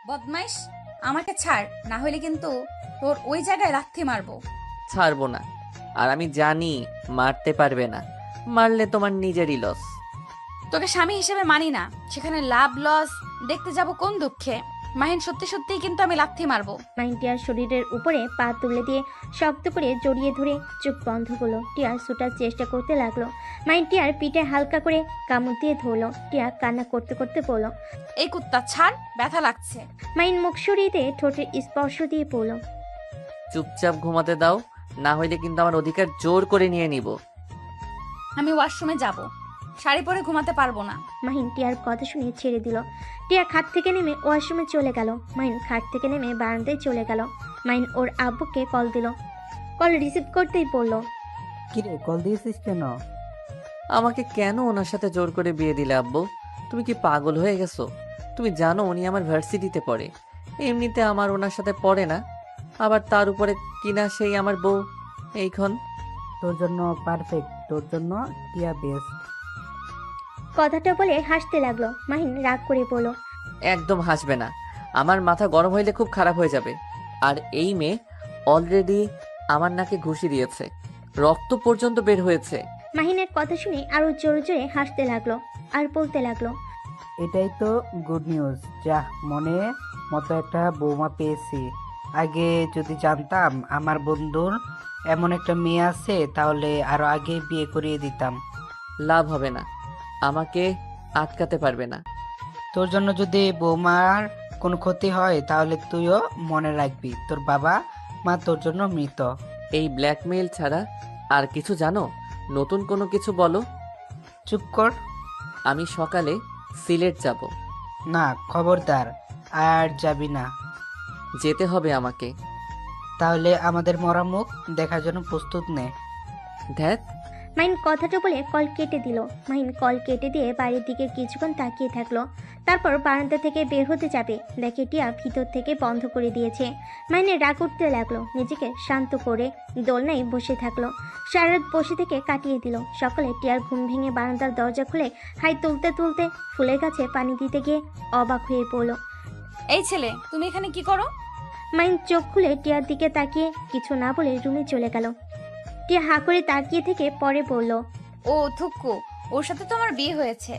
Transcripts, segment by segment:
বদমাইশ, আমাকে ছাড়, না হলে কিন্তু তোর ওই জায়গায় লাথি মারবো। ছাড়বো না। আর আমি জানি মারতে পারবে না, মারলে তোমার নিজেরই লস। তোকে স্বামী হিসেবে মানি না, সেখানে লাভ লস দেখতে যাব কোন দুঃখে। মাহিন, সত্যি সত্যিই কিন্তু আমি লাথি মারবো। মাহিন টিয়ার শরীরের উপরে পা তুলে দিয়ে শক্ত করে জড়িয়ে ধরে চোখ বন্ধ করলো। টিয়া ছুটার চেষ্টা করতে লাগলো। মাহিন টিয়ার পিঠে হালকা করে কামড় দিয়ে ধরলো। টিয়া কান্না করতে করতে বলল। এই কুত্তা ছাড়, ব্যথা লাগছে। মাহিন মুখ সরিয়ে দিয়ে ঠোঁটের স্পর্শ দিয়ে পড়ল। চুপচাপ ঘুমাতে দাও, না হইলে কিন্তু আমার অধিকার জোর করে নিয়ে নিব। আমি ওয়াশরুমে যাব, শাড়ি পরে ঘুমাতে পারবো না। মাহিন টিয়ার কথা শুনে ছেড়ে দিল। টিয়া খাট থেকে নেমে ওয়াশরুমে চলে গেল। মাহিন খাট থেকে নেমে বারান্দায় চলে গেল। মাহিন ওর আব্বুকে কল দিল। কল রিসিভ করতেই পড়ল। কিরে, কল দিয়েছিস কেন? আমাকে কেন ওনার সাথে জোর করে বিয়ে দিলে আব্বু? তুমি কি পাগল হয়ে গেছো? তুমি জানো উনি আমার ভার্সিটিতে পড়ে। এমনিতে আমার ওনার সাথে পড়ে না, আবার তার উপরে কিনা সেই আমার বউ। এইখন তোর জন্য পারফেক্ট, তোর জন্য টিয়া বেস্ট। কথাটা বলে হাসতে লাগলো। মাহিন রাগ করে বলল। একদম হাসবে না, আমার মাথা গরম হইলে খুব খারাপ হয়ে যাবে। আর এই মেয়ে অলরেডি আমার নাকে ঘুষি দিয়েছে, রক্ত পর্যন্ত বের হয়েছে। মাহিনের কথা শুনে আরো জোরে জোরে হাসতে লাগলো আর বলতে লাগলো। এটাই তো গুড নিউজ। যাহ, মনে মতো একটা বৌমা পেয়েছি। আগে যদি জানতাম আমার বন্ধুর এমন একটা মেয়ে আছে, তাহলে আরো আগে বিয়ে করিয়ে দিতাম। লাভ হবে না, আমাকে আটকাতে পারবে না। তোর জন্য যদি বৌমার কোনো ক্ষতি হয়, তাহলে তুইও মনে রাখবি তোর বাবা মা তোর জন্য মৃত। এই ব্ল্যাকমেইল ছাড়া আর কিছু জানো? নতুন কোনো কিছু বলো। চুপ কর। আমি সকালে সিলেট যাব। না, খবরদার, আর যাবি না। যেতে হবে আমাকে। তাহলে আমাদের মরা মুখ দেখার জন্য প্রস্তুত নে। ধ্যাত, মাহিন কথাটা বলে কল কেটে দিল। মাহিন কল কেটে দিয়ে বাইরের দিকে কিছুক্ষণ তাকিয়ে থাকলো। তারপর বারান্দা থেকে বের হতে যাবে, দেখে টিয়া ভিতর থেকে বন্ধ করে দিয়েছে। মাহিনের রাগ উঠতে লাগলো। নিজেকে শান্ত করে দোলনায় বসে থাকলো। সারা রাত বসে থেকে কাটিয়ে দিল। সকালে টিয়ার ঘুম ভেঙে বারান্দার দরজা খুলে হাই তুলতে তুলতে ফুলের গাছে পানি দিতে গিয়ে অবাক হয়ে পড়ল। এই ছেলে, তুমি এখানে কি করো? মাহিন চোখ খুলে টিয়ার দিকে তাকিয়ে কিছু না বলে রুমে চলে গেল। টিয়া হা করে তাকিয়ে থেকে পরে বলল। ও থুক্কু, ওর সাথে তো আমার বিয়ে হয়েছে।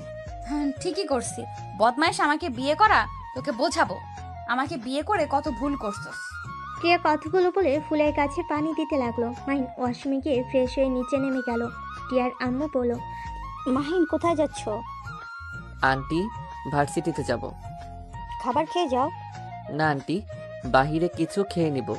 ঠিকই করছি। বদমাইশ, আমাকে বিয়ে করা তোকে বোঝাবো। আমাকে বিয়ে করে কত ভুল করছস। টিয়া কথাগুলো বলে ফুলের গাছে পানি দিতে লাগলো। মাহিন ওয়াশরুমে গিয়ে ফ্রেশ হয়ে নিচে নেমে গেল। টিয়ার আম্মু বলল। মাহিন, কোথায় যাচ্ছ? আন্টি, ভার্সিটিতে যাব। খাবার খেয়ে যাও। না আন্টি, বাহিরে কিছু খেয়ে নিব,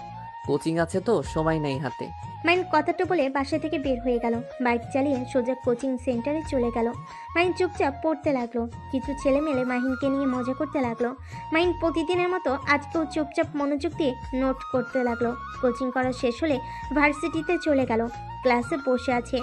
কোচিং আছে তো সময় নেই হাতে। মাহিন কথাটা বলে বাসা থেকে বের হয়ে গেল। বাইক চালিয়ে সোজা কোচিং সেন্টারে চলে গেল। মাহিন চুপচাপ পড়তে লাগলো। কিছু ছেলে মেলে মাহিনকে নিয়ে মজা করতে লাগলো। মাহিন প্রতিদিনের মতো আজকেও চুপচাপ মনোযোগ দিয়ে নোট করতে লাগলো। কোচিং করা শেষ হলে ভার্সিটিতে চলে গেল। ক্লাসে বসে আছে।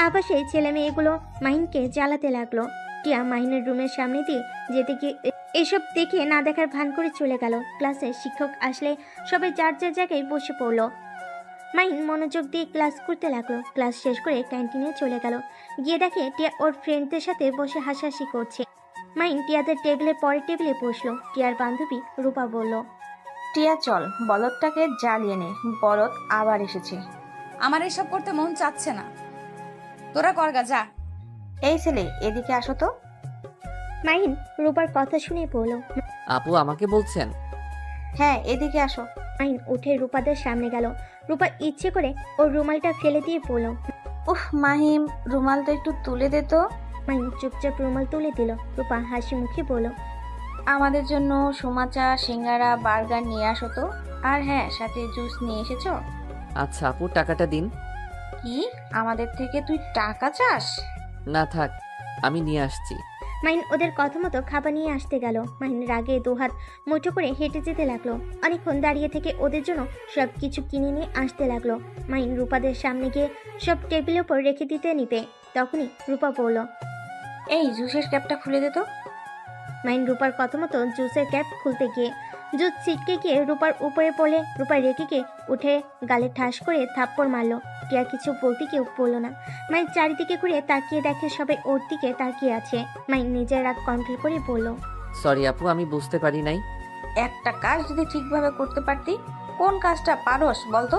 আবার সেই ছেলে মেয়েগুলো মাহিনকে জ্বালাতে লাগলো। টিয়া মাহিনের রুমের সামনে দিয়ে যেতে গিয়ে এসব দেখে না দেখার ভান করে চলে গেল। ক্লাসে শিক্ষক আসলে সবাই যার যার জায়গায় বসে পড়লো। মাহিন মনোযোগ দিয়ে ক্লাস করতে লাগলো। ক্লাস শেষ করে ক্যান্টিনে চলে গেল। গিয়ে দেখে টিয়া ওর ফ্রেন্ডদের সাথে বসে হাসাহাসি করছে। মাহিন টিয়াদের টেবিলে পরে টেবিলে বসলো। টিয়ার বান্ধবী রূপা বলল। টিয়া, চল বলদটাকে জ্বালিয়ে নে, বলদ আবার এসেছে। আমার এসব করতে মন চাচ্ছে না, তোরা করগা যা। এই ছেলে, এদিকে আসো তো। মাহিন রূপার কথা শুনে বলল। আপু আমাকে বলছেন? হ্যাঁ, এদিকে আসো। মাহিন উঠে রূপাদের সামনে গেল। রূপা ইচ্ছে করে ওর রুমালটা ফেলে দিয়ে বলল। উফ মাহিম, রুমালটা একটু তুলে দে তো। মাহিন চুপচাপ রুমাল তুলে দিল। রূপা হাসি মুখে বলল। আমাদের জন্য সুমাচা, সিঙ্গারা, বার্গার নিয়ে আসো তো। আর হ্যাঁ, সাথে জুস নিয়ে এসেছো। আচ্ছা আপু, টাকাটা দিন। কি, আমাদের থেকে তুই টাকা চাস? না থাক, আমি নিয়ে আসছি। মাহিন ওদের কথা মতো খাবার নিয়ে আসতে গেল। মাহিন রাগে দুহাত মুঠো করে হেঁটে যেতে লাগলো। অনেকক্ষণ দাঁড়িয়ে থেকে ওদের জন্য সব কিছু কিনে নিয়ে আসতে লাগলো। মাহিন রূপাদের সামনে গিয়ে সব টেবিলের উপর রেখে দিতে নিতে তখনই রূপা বলল। এই জুসের ক্যাপটা খুলে দে তো। মাহিন রূপার কথা মতো জুসের ক্যাপ খুলতে গিয়ে জুস ছিটকে গিয়ে রূপার উপরে পড়লে রূপা রেখে গিয়ে উঠে গালে ঠাস করে থাপ্পড় মারলো। টিয়া কিছু বলতে কেউ বললো না। মাহিন চারিদিকে ঘুরে তাকিয়ে দেখে সবাই ওর দিকে তাকিয়ে আছে। মাহিন নিজের রাগ কন্ট্রোল করে বলল। সরি আপু, আমি বুঝতে পারি নাই। একটা কাজ যদি ঠিকভাবে করতে পারতি। কোন কাজটা পারোস বলতো?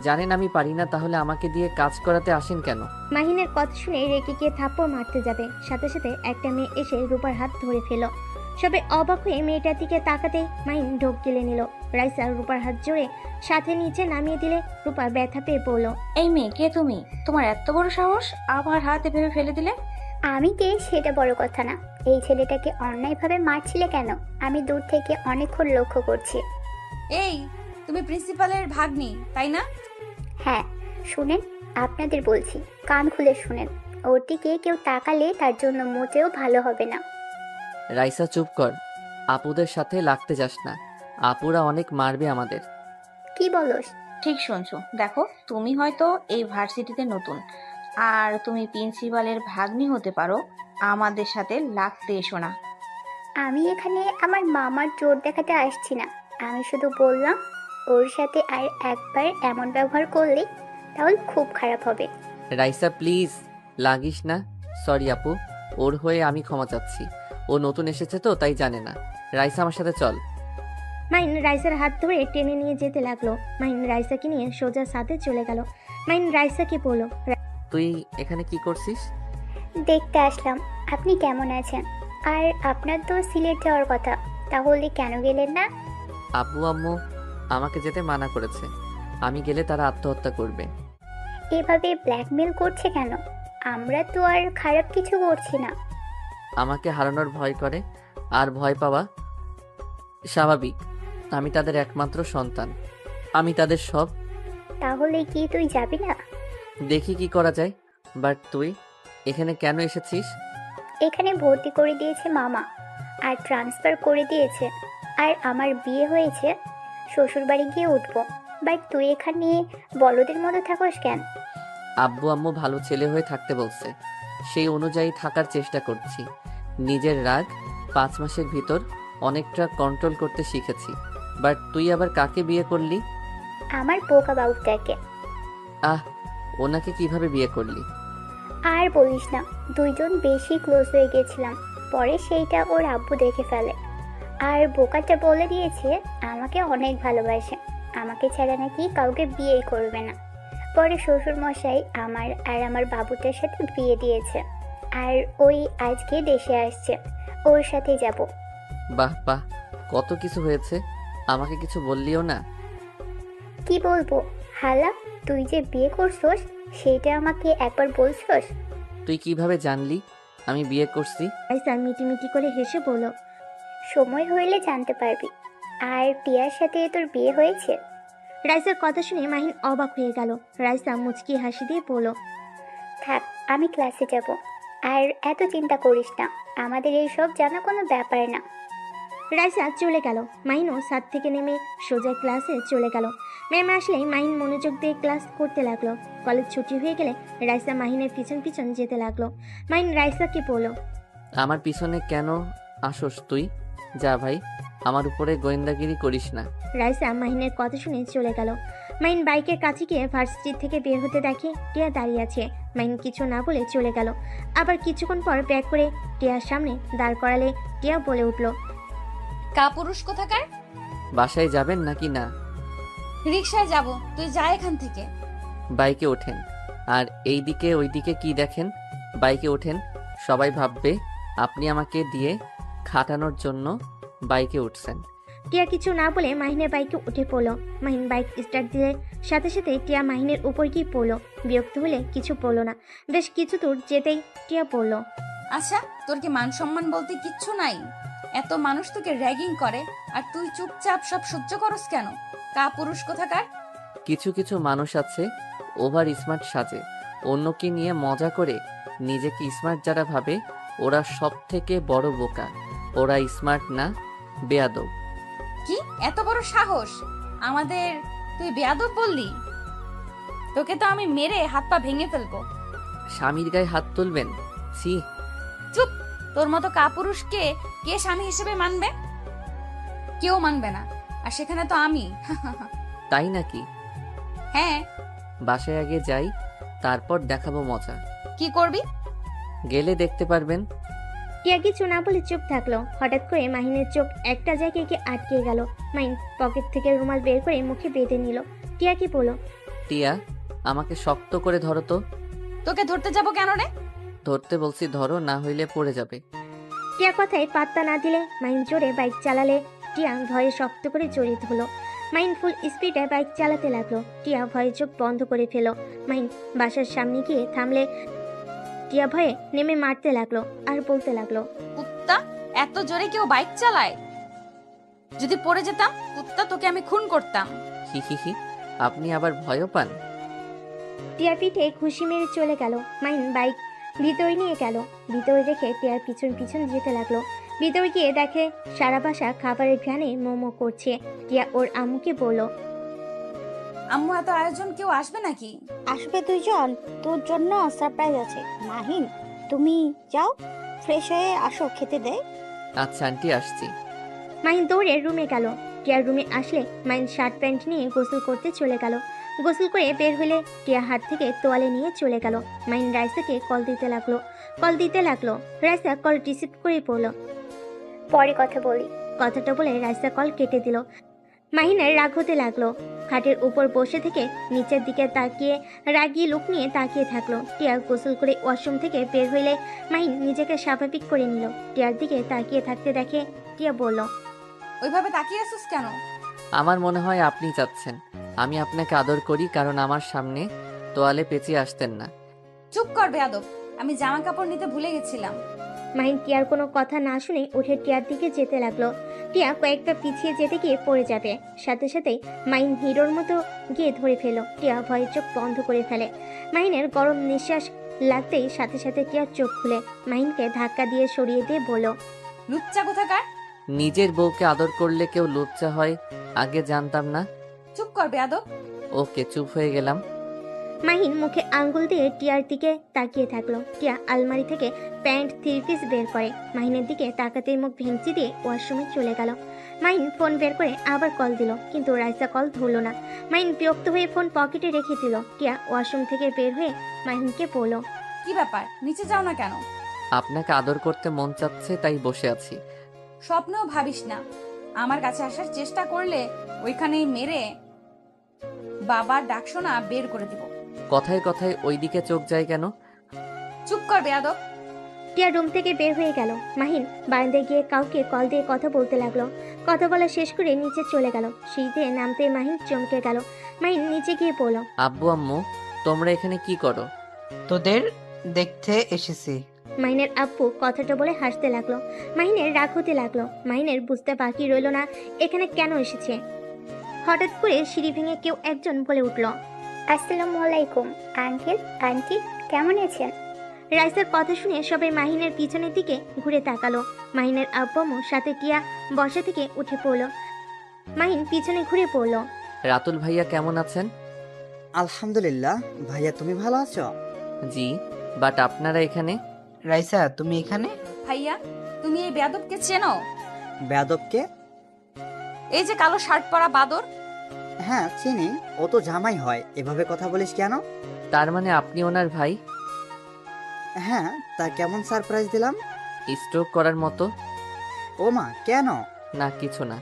জানেন আমি পারি না, তাহলে আমাকে দিয়ে কাজ করাতে আসেন কেন? মাহিনের কথা শুনে রেগে গিয়ে থাপ্পড় মারতে যাবে, সাথে সাথে একটা মেয়ে এসে রূপার হাত ধরে ফেল। সবে অবাক হয়ে মেয়েটার দিকে তাকাতেই মাহিন ঢোক গিলে নিল। রাইসা রূপার হাত জোরে সাথে নিচে নামিয়ে দিলে রূপা ব্যথা পেয়ে পড়ল। এই মেয়ে, কে তুমি? তোমার এত বড় সাহস আমার হাত এভাবে ফেলে দিলে? আমি কে সেটা বড় কথা না, এই ছেলেটাকে অন্যায়ভাবে মারছিলে কেন? আমি দূর থেকে অনেকক্ষণ লক্ষ্য করছি। এই, তুমি প্রিন্সিপালের ভাগ্নি তাই না? হ্যাঁ, শুনেন, আপনাদের বলছি, কান খুলে শুনেন। ওর দিকে কেউ তাকালে তার জন্য মোটেও ভালো হবে না। রাইসা চুপ কর, আপুদের সাথে লাগতে যাস না, আপুরা অনেক মারবে আমাদের। কি বলস? ঠিক শুনছো। দেখো, তুমি হয়তো এই ভার্সিটিতে নতুন, আর তুমি প্রিন্সিপালের ভাগ্নি হতে পারো, আমাদের সাথে লাগতে এসো না। আমি এখানে আমার মামার জোর দেখাতে আসছি না। আমি শুধু বললাম, ওর সাথে আর একবার এমন ব্যবহার করলে তাহলে খুব খারাপ হবে। রাইসা প্লিজ লাগিস না। সরি আপু, ওর হয়ে আমি ক্ষমা চাচ্ছি। ও নতুন এসেছে তো তাই জানে না। রাইসা আমার সাথে চল। মাহিন রাইসার হাত ধরে টেনে নিয়ে যেতে লাগলো। মাহিন রাইসাকে নিয়ে সোজা সাথে চলে গেল। মাহিন রাইসাকে বলল, তুই এখানে কি করছিস? দেখতে আসলাম আপনি কেমন আছেন। আর আপনার তো সিলেট যাওয়ার কথা, তাহলে কেন গেলেন না? আব্বু আম্মু আমাকে যেতে মানা করেছে, আমি গেলে তারা আত্মহত্যা করবে। এভাবে ব্ল্যাকমেল করছে কেন? আমরা তো আর খারাপ কিছু করছি না। আমাকে হারানোর ভয় করে, আর ভয় পাওয়া স্বাভাবিক। আমি তাদের একমাত্র সন্তান, আমি তাদের সব। তাহলে কি তুই যাবি না? দেখি কি করা যায়। বাট তুই এখানে কেন এসেছিস? এখানে ভর্তি করে দিয়েছে মামা, আর ট্রান্সফার করে দিয়েছে, আর আমার বিয়ে হয়েছে, শ্বশুরবাড়ি গিয়ে উঠবো। বাট তুই এখানে বলদের মতো থাকস কেন? আব্বু আম্মু ভালো ছেলে হয়ে থাকতে বলছে, সেই অনুযায়ী থাকার চেষ্টা করছি। নিজের রাগ 5 মাসের ভিতর অনেকটা কন্ট্রোল করতে শিখেছি। বাট তুই আবার কাকে বিয়ে করলি? আমার বোকা বাবুটাকে। আহ, ওনাকে কিভাবে বিয়ে করলি? আর বলিস না, দুইজন বেশি ক্লোজ হয়ে গেছিলাম, পরে সেইটা ওর আব্বু দেখে ফেলে, আর বোকাটা বলে দিয়েছে আমাকে অনেক ভালোবাসে, আমাকে ছাড়া নাকি কাউকে বিয়েই করবে না। পরে শ্বশুর মশাই আমার আর আমার বাবুটার সাথে বিয়ে দিয়েছে, আর ওই আজকে দেশে আসছে, ওর সাথে যাব। বাহ বাহ, কত কিছু হয়েছে, আমাকে কিছু বললিও না। কি বলবো হালা, তুই যে বিয়ে করছস সেটা আমাকে একবার বলছস? তুই কিভাবে জানলি আমি বিয়ে করছি? রাইসা মিটিমিটি করে হেসে বলল, সময় হইলে জানতে পারবি। আর টিয়ার সাথে তোর বিয়ে হয়েছে? রাইসার কথা শুনে মাহিন অবাক হয়ে গেল। রাইসা মুচকি হাসি দিয়ে বলল, থাক, আমি ক্লাসে যাব। আর এত চিন্তা করিস না, আমাদের এইসব জানা কোনো ব্যাপার না। রাইসা চলে গেল। মাহিনও ছাদ থেকে নেমে সোজা ক্লাসে চলে গেল। ম্যাম আসলেই মাহিন মনোযোগ দিয়ে ক্লাস করতে লাগলো। কলেজ ছুটি হয়ে গেলে রাইসা মাহিনের পিছন পিছন যেতে লাগলো। মাহিন রাইসাকে বলল, আমার পিছনে কেন আসোস তুই? যা ভাই, আমার উপরে গোয়েন্দাগিরি করিস না। রাইসা মাহিনের কথা শুনে চলে গেল। মাহিন বাইকের কাছে গিয়ে ভার্সিটি থেকে বের হতে দেখে টিয়া দাঁড়িয়ে আছে। মাহিন কিছু না বলে চলে গেল। আবার কিছুক্ষণ পর ব্যাগ করে টিয়ার সামনে দাঁড় করালে টিয়া বলে উঠল, কাপুরুষ কোথাকার? বাসায় যাবেন নাকি না? রিকশায় যাব, তুই যা এখান থেকে। বাইকে ওঠেন। আর এইদিকে ওইদিকে কি দেখেন? বাইকে ওঠেন, সবাই ভাববে আপনি আমাকে দিয়ে খাটানোর জন্য বাইকে উঠছেন। টিয়া কিছু না বলে মাহিনের বাইকে উঠে পড়লো। মাহিন বাইক স্টার্ট দিলে সাথে সাথে টিয়া মাহিনের উপর গিয়ে পড়লো। বিরক্ত হলে কিছু পড়লো না। বেশ কিছু দূর যেতেই টিয়া পড়লো, আচ্ছা, তোর কি মান সম্মান বলতে কিচ্ছু নাই? এত মানুষ তোকে র্যাগিং করে আর তুই চুপচাপ সব সহ্য করস কেন? কাপুরুষ কোথাকার? কিছু কিছু মানুষ আছে ওভার স্মার্ট সাজে, অন্যকে নিয়ে মজা করে। নিজেকে স্মার্ট যারা ভাবে ওরা সব থেকে বড় বোকা। ওরা স্মার্ট না, বেয়াদব। কি এত বড় সাহস আমাদের? তুই বেয়াদব বললি? তোকে তো আমি মেরে হাত পা ভেঙে ফেলবো। স্বামীর গায়ে হাত তুলবেন? ছি। চুপ! তোর মতো কাপুরুষকে কে স্বামী হিসেবে মানবে? কেউ মানবে না, আর সেখানে তো আমি। তাই নাকি? হ্যাঁ। বাসায় আগে যাই, তারপর দেখাবো মজা। কি করবি? গেলে দেখতে পারবেন। টিয়া কিছু না বলে চুপ থাকলো। হঠাৎ করে মাহিনের চোখ একটা জায়গায় গিয়ে আটকে গেল। মাহিন পকেট থেকে রুমাল বের করে মুখে বেঁধে নিল। টিয়া কি বলল? টিয়া, আমাকে শক্ত করে ধরো তো। তোকে ধরতে যাব কেন রে? ধরতে বলছি ধরো, না হইলে পড়ে যাবে। টিয়া কথায় পাত্তা না দিলে মাহিন জোরে বাইক চালালে টিয়া ভয়ে শক্ত করে জড়িত হলো। মাহিন ফুল স্পিডে বাইক চালাতে লাগলো। টিয়া ভয়ে চোখ বন্ধ করে ফেলো। মাহিন বাসার সামনে গিয়ে থামলে টিয়া ভয়ে নেমে মারতে লাগলো আর বলতে লাগলো, কুত্তা, এত জোরে কেউ বাইক চালায়? যদি পড়ে যেতাম কুত্তা, তোকে আমি খুন করতাম। হি হি হি, আপনি আবার ভয়ও পান? টিয়ার পিঠে ঘুষি মেরে চলে গেল। মাহিন বাইক ভিতরে নিয়ে গেল। ভিতরে রেখে টিয়ার পিছন পিছন যেতে লাগলো। ভিতরে গিয়ে দেখে সারা বাসা খাবারের ঘ্রাণে মোমো করছে। টিয়া ওর আম্মুকে বলল, আম্মু, এত আয়োজন, কেউ আসবে নাকি? আসবে 2 জন, তোর জন্য সারপ্রাইজ আছে। মাহিন, তুমি যাও, ফ্রেশ হয়ে আসো, খেতে দে। আচ্ছা আন্টি, আসছি। মাহিন দৌড়ে রুমে গেল। টিয়ার রুমে আসলে মাহিন শার্ট প্যান্ট নিয়ে গোসল করতে চলে গেল। গোসল করে বের হলে টিয়া হাত থেকে তোয়ালে নিয়ে চলে গেল। মাহিন রাইসাকে কল দিতে লাগলো। রাইসা কল রিসিভ করে পড়ল। পরে কথা বলি। কথাটা বলে রাইসা কল কেটে দিল। মাহিনের রাগ হতে লাগলো। খাটের উপর বসে থেকে নিচের দিকে তাকিয়ে রাগিয়ে লুক নিয়ে তাকিয়ে থাকলো। টিয়া গোসল করে ওয়াশরুম থেকে বের হইলে মাহিন নিজেকে স্বাভাবিক করে নিল। টিয়ার দিকে তাকিয়ে থাকতে দেখে টিয়া বলল, ওইভাবে তাকিয়ে আছিস কেন? আমার মনে হয় আপনি চাচ্ছেন আমি আপনাকে আদর করি, কারণ আমার সামনে তোয়ালে পেঁচিয়ে আসতেন না। চুপ কর বেয়াদব, আমি জামা কাপড় নিতে ভুলে গেছিলাম। মাহিন টিয়ার কোনো কথা না শুনে উঠে টিয়ার দিকে যেতে লাগলো। টিয়া কয়েকটা পিছিয়ে যেতে গিয়ে পড়ে যাবে। সাথে সাথেই মাহিন হিরোর মতো গিয়ে ধরে ফেলো। টিয়া ভয়ে চোখ বন্ধ করে ফেলে। মাহিনের গরম নিঃশ্বাস লাগতেই সাথে সাথে টিয়ার চোখ খুলে মাহিনকে ধাক্কা দিয়ে সরিয়ে দিয়ে বলল, লুচ্চা কোথাকার! নিজের বউকে আদর করলে কেউ লজ্জা হয়, আগে জানতাম না। চুপ কর বেয়াদব। ওকে, চুপ হয়ে গেলাম। মাহিন মুখে আঙ্গুল দিয়ে টিয়ার দিকে তাকিয়ে থাকলো। টিয়া আলমারি থেকে প্যান্ট 3 পিস বের করে মাহিনের দিকে তাকাতেই মুখ ভেঙচি দিয়ে ওয়াশরুমে চলে গেল। মাহিন ফোন বের করে আবার কল দিল, কিন্তু রাইসা কল ধরলো না। মাহিন বিরক্ত হয়ে ফোন পকেটে রেখে দিল। টিয়া ওয়াশরুম থেকে বের হয়ে মাহিনকে বলল, কি ব্যাপার, নিচে যাও না কেন? আপনাকে আদর করতে মন চাচ্ছে, তাই বসে আছি। স্বপ্নেও ভাবিস না আমার কাছে আসার চেষ্টা করলে ওইখানেই মেরে বাবার ডাক শোনা বের করে দিব। কথায় কথায় ওইদিকে চোখ যায় কেন? চুপ কর বেয়াদব। টিয়া রুম থেকে বের হয়ে গেল। মাহিন বারান্দায় গিয়ে কাউকে কল দিয়ে কথা বলতে লাগলো। কথা বলা শেষ করে নিচে চলে গেল। সিঁড়িতে নামতে মাহিন চমকে গেল। মাহিন নিচে গিয়ে বলল, আব্বু আম্মু, তোমরা এখানে কি করো? তোদের দেখতে এসেছি। মাহিনের আব্বু কথাটা বলে হাসতে লাগলো। মাহিনের রাগ হতে লাগলো। মাহিনের বুঝতে বাকি রইল না এখানে কেন এসেছে। হঠাৎ করে সিঁড়ি ভেঙে কেউ একজন বলে উঠল, আসসালামু আলাইকুম আঙ্কেল, আন্টি, কেমন আছেন? রাইসার কথা শুনে সবাই মাহিনের পিছনের দিকে ঘুরে তাকালো। মাহিনের আব্বু সাথে টিয়া বসা থেকে উঠে পড়ল। মাহিন পিছনে ঘুরে পড়ল। রাতুল ভাইয়া কেমন আছেন? আলহামদুলিল্লাহ। ভাইয়া, তুমি ভালো আছো? জি, বাট আপনারা এখানে? রাইসা, তুমি এখানে? ভাইয়া, তুমি এই বেয়াদবকে চেনো? বেয়াদবকে? এই যে কালো শার্ট পরা বাদর। হ্যাঁ, চিনি। ও তো জামাই হয়, এভাবে কথা বলিস কেন? তার মানে আপনি ওনার ভাই? হ্যাঁ, তা কেমন সারপ্রাইজ দিলাম? স্ট্রোক করার মতো। ও মা, কেন? না, কিছু না।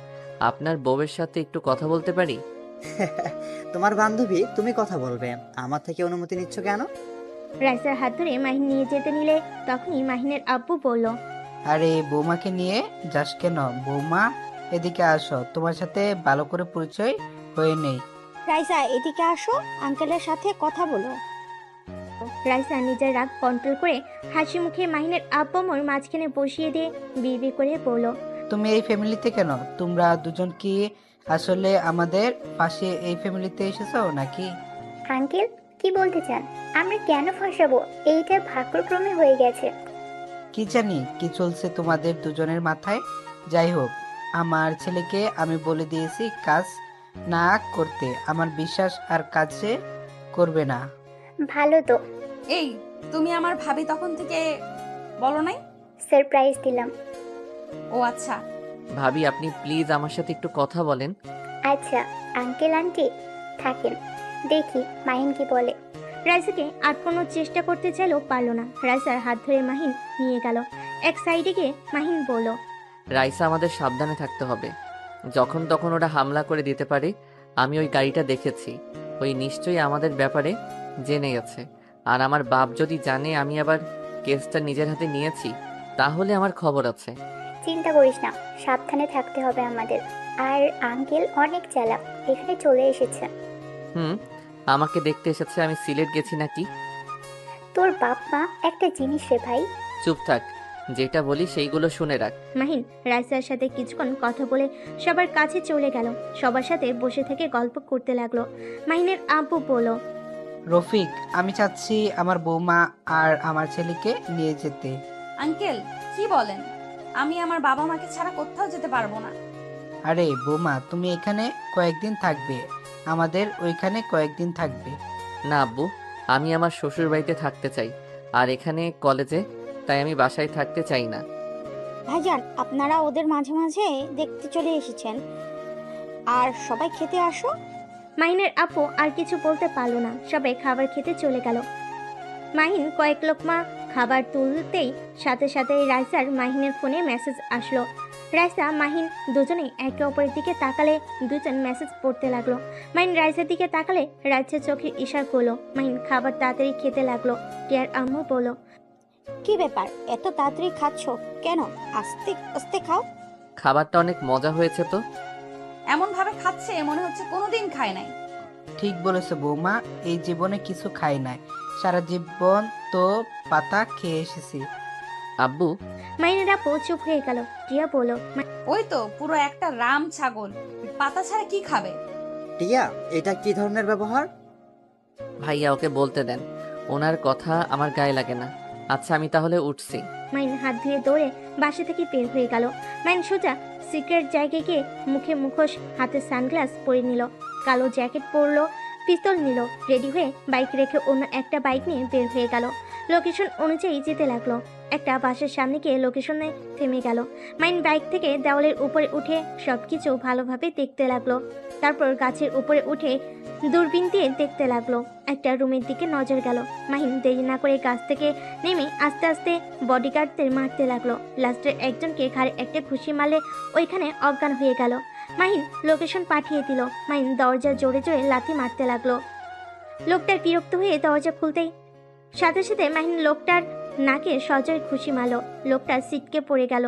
আপনার বউয়ের সাথে একটু কথা বলতে পারি? তোমার বান্ধবী, তুমি কথা বলবে, আমার থেকে অনুমতি নিচ্ছ কেন? রাইসার হাত ধরে মাহিন নিয়ে যেতে নিলে তখনই মাহিনের আব্বু বলল, আরে বৌমাকে নিয়ে যাস কেন? বৌমা, এদিকে আসো, তোমার সাথে ভালো করে পরিচয় হয়ে নেই। রাইসা, এদিকে আসো, আঙ্কেলের সাথে কথা বলো। রাইসা নিজের রাগ কন্ট্রোল করে হাসি মুখে মাহিনের আব্বুর মাঝখানে বসিয়ে দিয়ে বিড়বিড় করে বলল, তুমি এই ফ্যামিলিতে কেন? তোমরা দুজন কি আসলে আমাদের পাশে এই ফ্যামিলিতে এসেছো নাকি? আঙ্কেল, কি বলতে চান? আমরা কেন ফাঁসাবো? এইটা ভাগ্যক্রমে হয়ে গেছে। কি জানি কি চলছে তোমাদের দুজনের মাথায়। যাই হোক, আমার ছেলেকে আমি বলে দিয়েছি কাজ না করতে। আমার বিশ্বাস আর কাজে করবে না। ভালো তো। এই, তুমি আমার ভাবি তখন থেকে বলো নাই? সারপ্রাইজ দিলাম। ও আচ্ছা। ভাবি, আপনি প্লিজ আমার সাথে একটু কথা বলেন। আচ্ছা আঙ্কেল আন্টি, থাকেন, দেখি মাহিন কি বলে। রাইসাকে আটকানোর চেষ্টা করতে চাইলেও পারল না। রাইসার হাত ধরে মাহিন নিয়ে গেল। এক সাইডে গিয়ে মাহিন বলল, রাইসা, আমাদের সাবধানে থাকতে হবে। যখন তখন ওরা হামলা করে দিতে পারে। আমি ওই গাড়িটা দেখেছি। ওই নিশ্চয়ই আমাদের ব্যাপারে জেনে গেছে। আর আমার বাপ যদি জানে আমি আবার কেসটা নিজের হাতে নিয়েছি, তাহলে আমার খবর আছে। চিন্তা করিস না, সাবধানে থাকতে হবে আমাদের। আর আঙ্কেল অনেক চালাক, এখানে চলে এসেছে। আমাকে দেখতে এসেছে আমি সিলেট গেছি নাকি? তোর বাপ মা একটা জিনিস রে ভাই। চুপ থাক, যেটা বলি সেইগুলো শুনে রাখ। মাহিন রাইসার সাথে কিছুক্ষণ কথা বলে সবার কাছে চলে গেল। সবার সাথে বসে থেকে গল্প করতে লাগলো। মাহিনের আব্বু বলল, রফিক, আমি চাচ্ছি আমার বৌমা আর আমার ছেলেকে নিয়ে যেতে। আঙ্কেল কি বলেন? আমি আমার বাবা মাকে ছাড়া কোথাও যেতে পারবো না। আরে বৌমা, তুমি এখানে কয়েকদিন থাকবে, আমাদের ওইখানে কয়েকদিন থাকবে। না আব্বু, আমি আমার শ্বশুর বাড়িতে থাকতে চাই, আর এখানে কলেজে, তাই আমি বাসায় থাকতে চাই না। ভাইজান, আপনারা ওদের মাঝে মাঝে দেখতে চলে এসেছেন, আর সবাই খেতে আসো। মাহিনের আপু আর কিছু বলতে পারলো না। সবাই খাবার খেতে চলে গেল। মাহিন কয়েক লোকমা খাবার তুলতেই সাথে সাথে রাইসার মাহিনের ফোনে মেসেজ আসলো। রাইসা মাহিন দুজনেই একে অপরের দিকে তাকালে দুজন মেসেজ পড়তে লাগলো। মাহিন রাইসার দিকে তাকালে রাইসা চোখে ইশারা করলো। মাহিন খাবার তাড়াতাড়ি খেতে লাগলো। টিয়ার আম্মু বলল, কি ব্যাপার, এত তাড়াতাড়ি খাচ্ছ কেন? আস্তে আস্তে খাও। খাবারটা অনেক মজা হয়েছে তো। এমন ভাবে খাচ্ছে মনে হচ্ছে কোনোদিন খায় নাই। ঠিক বলেছে বৌমা, এই জীবনে কিছু খাই নাই, সারা জীবন তো পাতা খেয়ে এসেছি। আব্বু, মাহিনের আপু চুপ হয়ে গেল। টিয়া বলল, ওই তো পুরো একটা রাম ছাগল, পাতা ছাড়া কি খাবে? টিয়া, এটা কি ধরনের ব্যবহার? ভাইয়া ওকে বলতে দেন, ওনার কথা আমার গায়ে লাগে না। আচ্ছা, আমি তাহলে উঠছি। মাইন হাত ধুয়ে দৌড়ে বাসা থেকে বের হয়ে গেল। মাইন সোজা সিক্রেট জায়গায় গিয়ে মুখে মুখোশ, হাতে সানগ্লাস পরে নিল, কালো জ্যাকেট পরলো, পিস্তল নিল, রেডি হয়ে বাইক রেখে অন্য একটা বাইক নিয়ে বের হয়ে গেল। লোকেশন অনুযায়ী যেতে লাগলো। একটা বাসের সামনে গিয়ে লোকেশনে থেমে গেল। মাইন বাইক থেকে দেওয়ালের উপরে উঠে সবকিছু ভালোভাবে দেখতে লাগলো। তারপর গাছের উপরে উঠে দূরবীন দিয়ে দেখতে লাগলো। একটা রুমের দিকে নজর গেল। মাহিন দেরি না করে গাছ থেকে নেমে আস্তে আস্তে বডিগার্ডদের মারতে লাগলো। লাস্টের একজনকে ঘাড়ে একটা ঘুষি মারলে ওইখানে অজ্ঞান হয়ে গেল। মাহিন লোকেশন পাঠিয়ে দিল। মাহিন দরজা জোরে জোরে লাথি মারতে লাগলো। লোকটার বিরক্ত হয়ে দরজা খুলতেই সাথে সাথে মাহিন লোকটার নাকে সজোরে ঘুষি মারল। লোকটা সিটকে পড়ে গেল।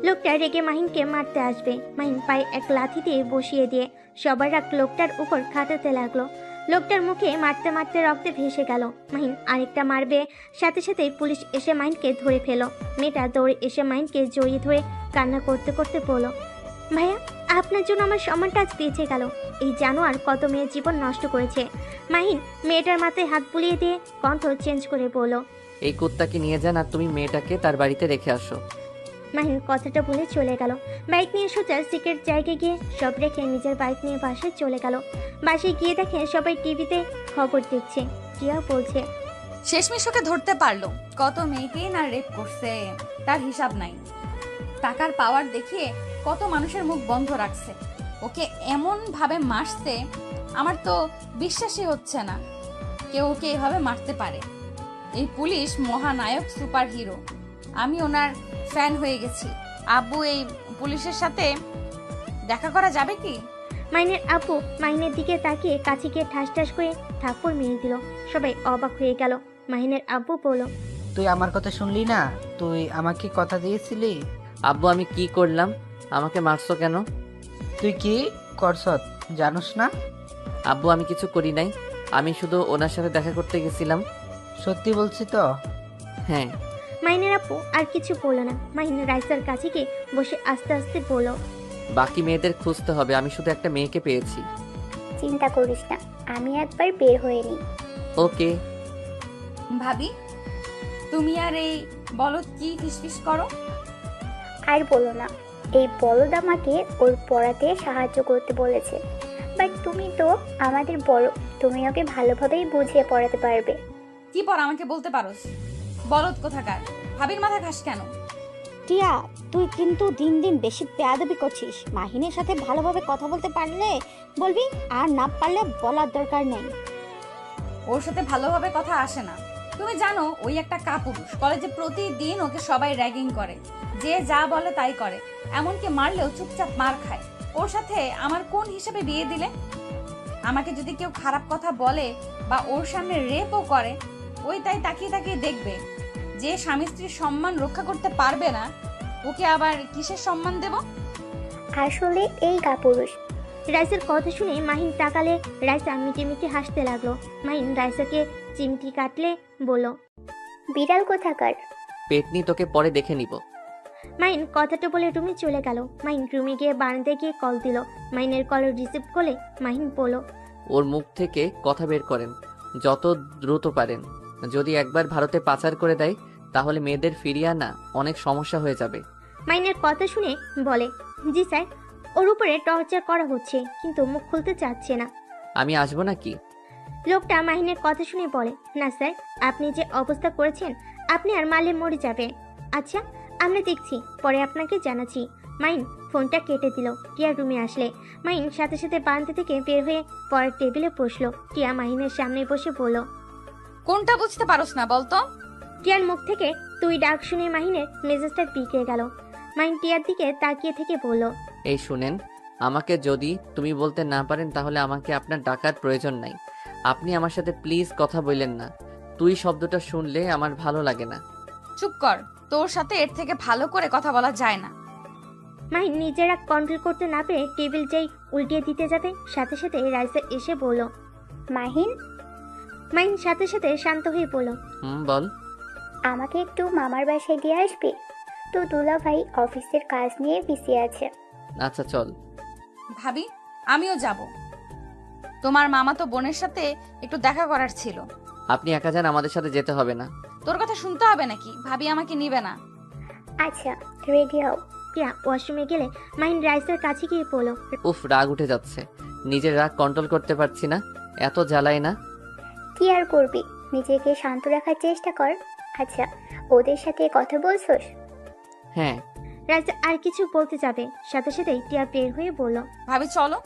লোকটা রেগে মাহিনকে মারতে আসবে। মাহিন পায়ে এক লাথি দিয়ে বসিয়ে দিয়ে সবার রাগ লোকটার উপর খাটাতে লাগলো। লোকটার মুখে মারতে মারতে রক্তে ভেসে গেল। মাহিন আরেকটা মারবে, সাথে সাথেই পুলিশ এসে মাহিনকে ধরে ফেল। মেয়েটা দৌড়ে এসে মাহিনকে জড়িয়ে ধরে কান্না করতে করতে বলল, ভাইয়া, আপনার জন্য আমার সম্মানটা আজ বেঁচে গেল। এই জানোয়ার কত মেয়ের জীবন নষ্ট করেছে। মাহিন মেয়েটার মাথায় হাত বুলিয়ে দিয়ে কণ্ঠ চেঞ্জ করে বলল, এই কুত্তাকে নিয়ে যান আর তুমি মেয়েটাকে তার বাড়িতে রেখে আসো। মাহিন কথাটা বলে চলে গেল। বাইক নিয়ে সোজা সিক্রেট জায়গায় গিয়ে সব রেখে নিজের বাইক নিয়ে বাসায় চলে গেল। বাসায় গিয়ে দেখে সবাই টিভিতে খবর দেখছে। টিয়া বলছে, শেষমেশ ওকে ধরতে পারলো। কত মেয়েকেই না রেপ করছে, তার হিসাব নাই। টাকার পাওয়ার দেখিয়ে কত মানুষের মুখ বন্ধ রাখছে। ওকে এমন ভাবে মারছে, আমার তো বিশ্বাসই হচ্ছে না কেউ ওকে এভাবে মারতে পারে। এই পুলিশ মহানায়ক, সুপার হিরো। আমি ওনার ফ্যান হয়ে গেছি। আব্বু, এই পুলিশের সাথে দেখা করা যাবে কি? মাইনের আপু মাহিনের দিকে তাকিয়ে কাছে গিয়ে ঠাস ঠাস করে থাপ্পড় মেরে দিল। সবাই অবাক হয়ে গেল। মাহিনের আব্বু বলল, তুই আমার কথা শুনলি না? তুই আমাকে কথা দিয়েছিলি। আব্বু, আমি কি করলাম? আমাকে মারছো কেন? তুই কি করছত জানোস না? আব্বু, আমি কিছু করি নাই। আমি শুধু ওনার সাথে দেখা করতে গেছিলাম। সত্যি বলছি তো? হ্যাঁ। মাহিনের আপু আর কিছু বলল না। মাহিন রাইসার কাছে গিয়ে বসে আস্তে আস্তে বলল, বাকি মেয়েদের খুঁজতে হবে, আমি শুধু একটা মেয়েকে পেয়েছি। চিন্তা করিস না, আমি একবার বের হয়ে নিই। ওকে। ভাবি, তুমি আর এই বলদ কি ফিসফিস করো? আর বলো না, এই বলদ আমাকে ওর পড়াতে সাহায্য করতে বলেছে। বাট তুমি তো আমাদের বড়, তুমি ওকে ভালোভাবেই বুঝিয়ে পড়াতে পারবে। কি পর আমাকে বলতে পারোস? বলদ কোথাকার, ভাবির মাথা খাস কেন? টিয়া, তুই কিন্তু দিন দিন বেশি বেয়াদবি করছিস। মাহিনের সাথে ভালোভাবে কথা বলতে পারলে বলবি, আর না পারলে বলার দরকার নেই। ওর সাথে ভালোভাবে কথা আসে না। তুমি জানো ওই একটা কাপুরুষ, কলেজে প্রতিদিন ওকে সবাই র্যাগিং করে, যে যা বলে তাই করে, এমনকি মারলেও চুপচাপ মার খায়। ওর সাথে আমার কোন হিসেবে বিয়ে দিলে? আমাকে যদি কেউ খারাপ কথা বলে বা ওর সামনে রেপও করে, ওই তাই তাকিয়ে তাকিয়ে দেখবে। যে স্বামী স্ত্রীর সম্মান রক্ষা করতে পারবে না, ওকে আবার কিসের সম্মান দেব? আসলে এই কাপুরুষ। রাইসার কথা শুনে মাহিন তাকালে রাইসা মিটি মিটি হাসতে লাগলো। মাহিন রাইসাকে চিমটি কাটলে বলল, বিড়াল কোথাকার। পেটনি তোকে পরে দেখে নিব। মাইন কথাটা বলে রুমে চলে গেল। মাইন রুমে গিয়ে বারান্দায় গিয়ে কল দিল। মাইনের কল রিসিভ করলে মাহিন বলল, ওর মুখ থেকে কথা বের করেন যত দ্রুত পারেন। যদি একবার ভারতে পাচার করে দেয় তাহলে মেয়েদের ফিরিয়ে আনা অনেক সমস্যা হয়ে যাবে। মাইনের কথা শুনে বলে, জি স্যার, ওর উপরে টর্চার করা হচ্ছে কিন্তু মুখ খুলতে চাচ্ছে না। আমি আসবো নাকি? লোকটা মাহিনের কথা শুনে বলে, না স্যার, আপনি যে অবস্থা করেছেন আপনি আর মারলে মরে যাবে। আচ্ছা, আমরা দেখছি, পরে আপনাকে জানাচ্ছি। মাইন ফোনটা কেটে দিল। টিয়া রুমে আসলে মাইন সাথে সাথে বারান্দা থেকে বের হয়ে পরের টেবিলে বসলো। টিয়া মাহিনের সামনে বসে বলল, কোনটা বুঝতে পারোস না বলতো? টিয়ার মুখ থেকে তুই ডাক শুনে মাহিনের মেজাজটা বিগড়ে গেল। মাইন টিয়ার দিকে তাকিয়ে থেকে বলল, এই শুনেন, আমাকে যদি তুমি বলতে না পারেন তাহলে আমাকে আপনার ডাকার প্রয়োজন নাই। আপনি আমার সাথে প্লিজ কথা বললেন না। তুই শব্দটা শুনলে আমার ভালো লাগে না। চুপ কর, তোর সাথে এর থেকে ভালো করে কথা বলা যায় না। মাহিন নিজেরা কন্ট্রোল করতে না পেরে টেবিল যেই উল্টিয়ে দিতে যাবে সাথে সাথে রাইসা এসে বলল, মাহিন, মাহিন সাথে সাথে শান্ত হয়ে বলল, বল। আমাকে একটু মামার বাসায় দিয়ে আসবি? তো দুলা ভাই অফিসের কাজ নিয়ে বিজি আছে। আচ্ছা চল। ভাবি, আমিও যাব। তোমার মামা তো বোনের সাথে একটু দেখা করার ছিল। আপনি একা যান, আমাদের সাথে যেতে হবে না। তোর কথা শুনতে হবে নাকি? ভাবি আমাকে নিবে না। আচ্ছা, রেডি হও। টিয়া ওয়াশরুমে গেলে মাহিন রাইসের কাছে গিয়ে বলল, উফ, রাগ উঠে যাচ্ছে। নিজের রাগ কন্ট্রোল করতে পারছি না। এত জ্বালাই না। কি আর করবি, নিজেকে শান্ত রাখার চেষ্টা কর। আচ্ছা, ওদের সাথে কথা বলছোস? হ্যাঁ। রাইসা আর কিছু বলতে যাবে সাথে সাথেই টিয়া বের হয়ে বলল, ভাবি চলো।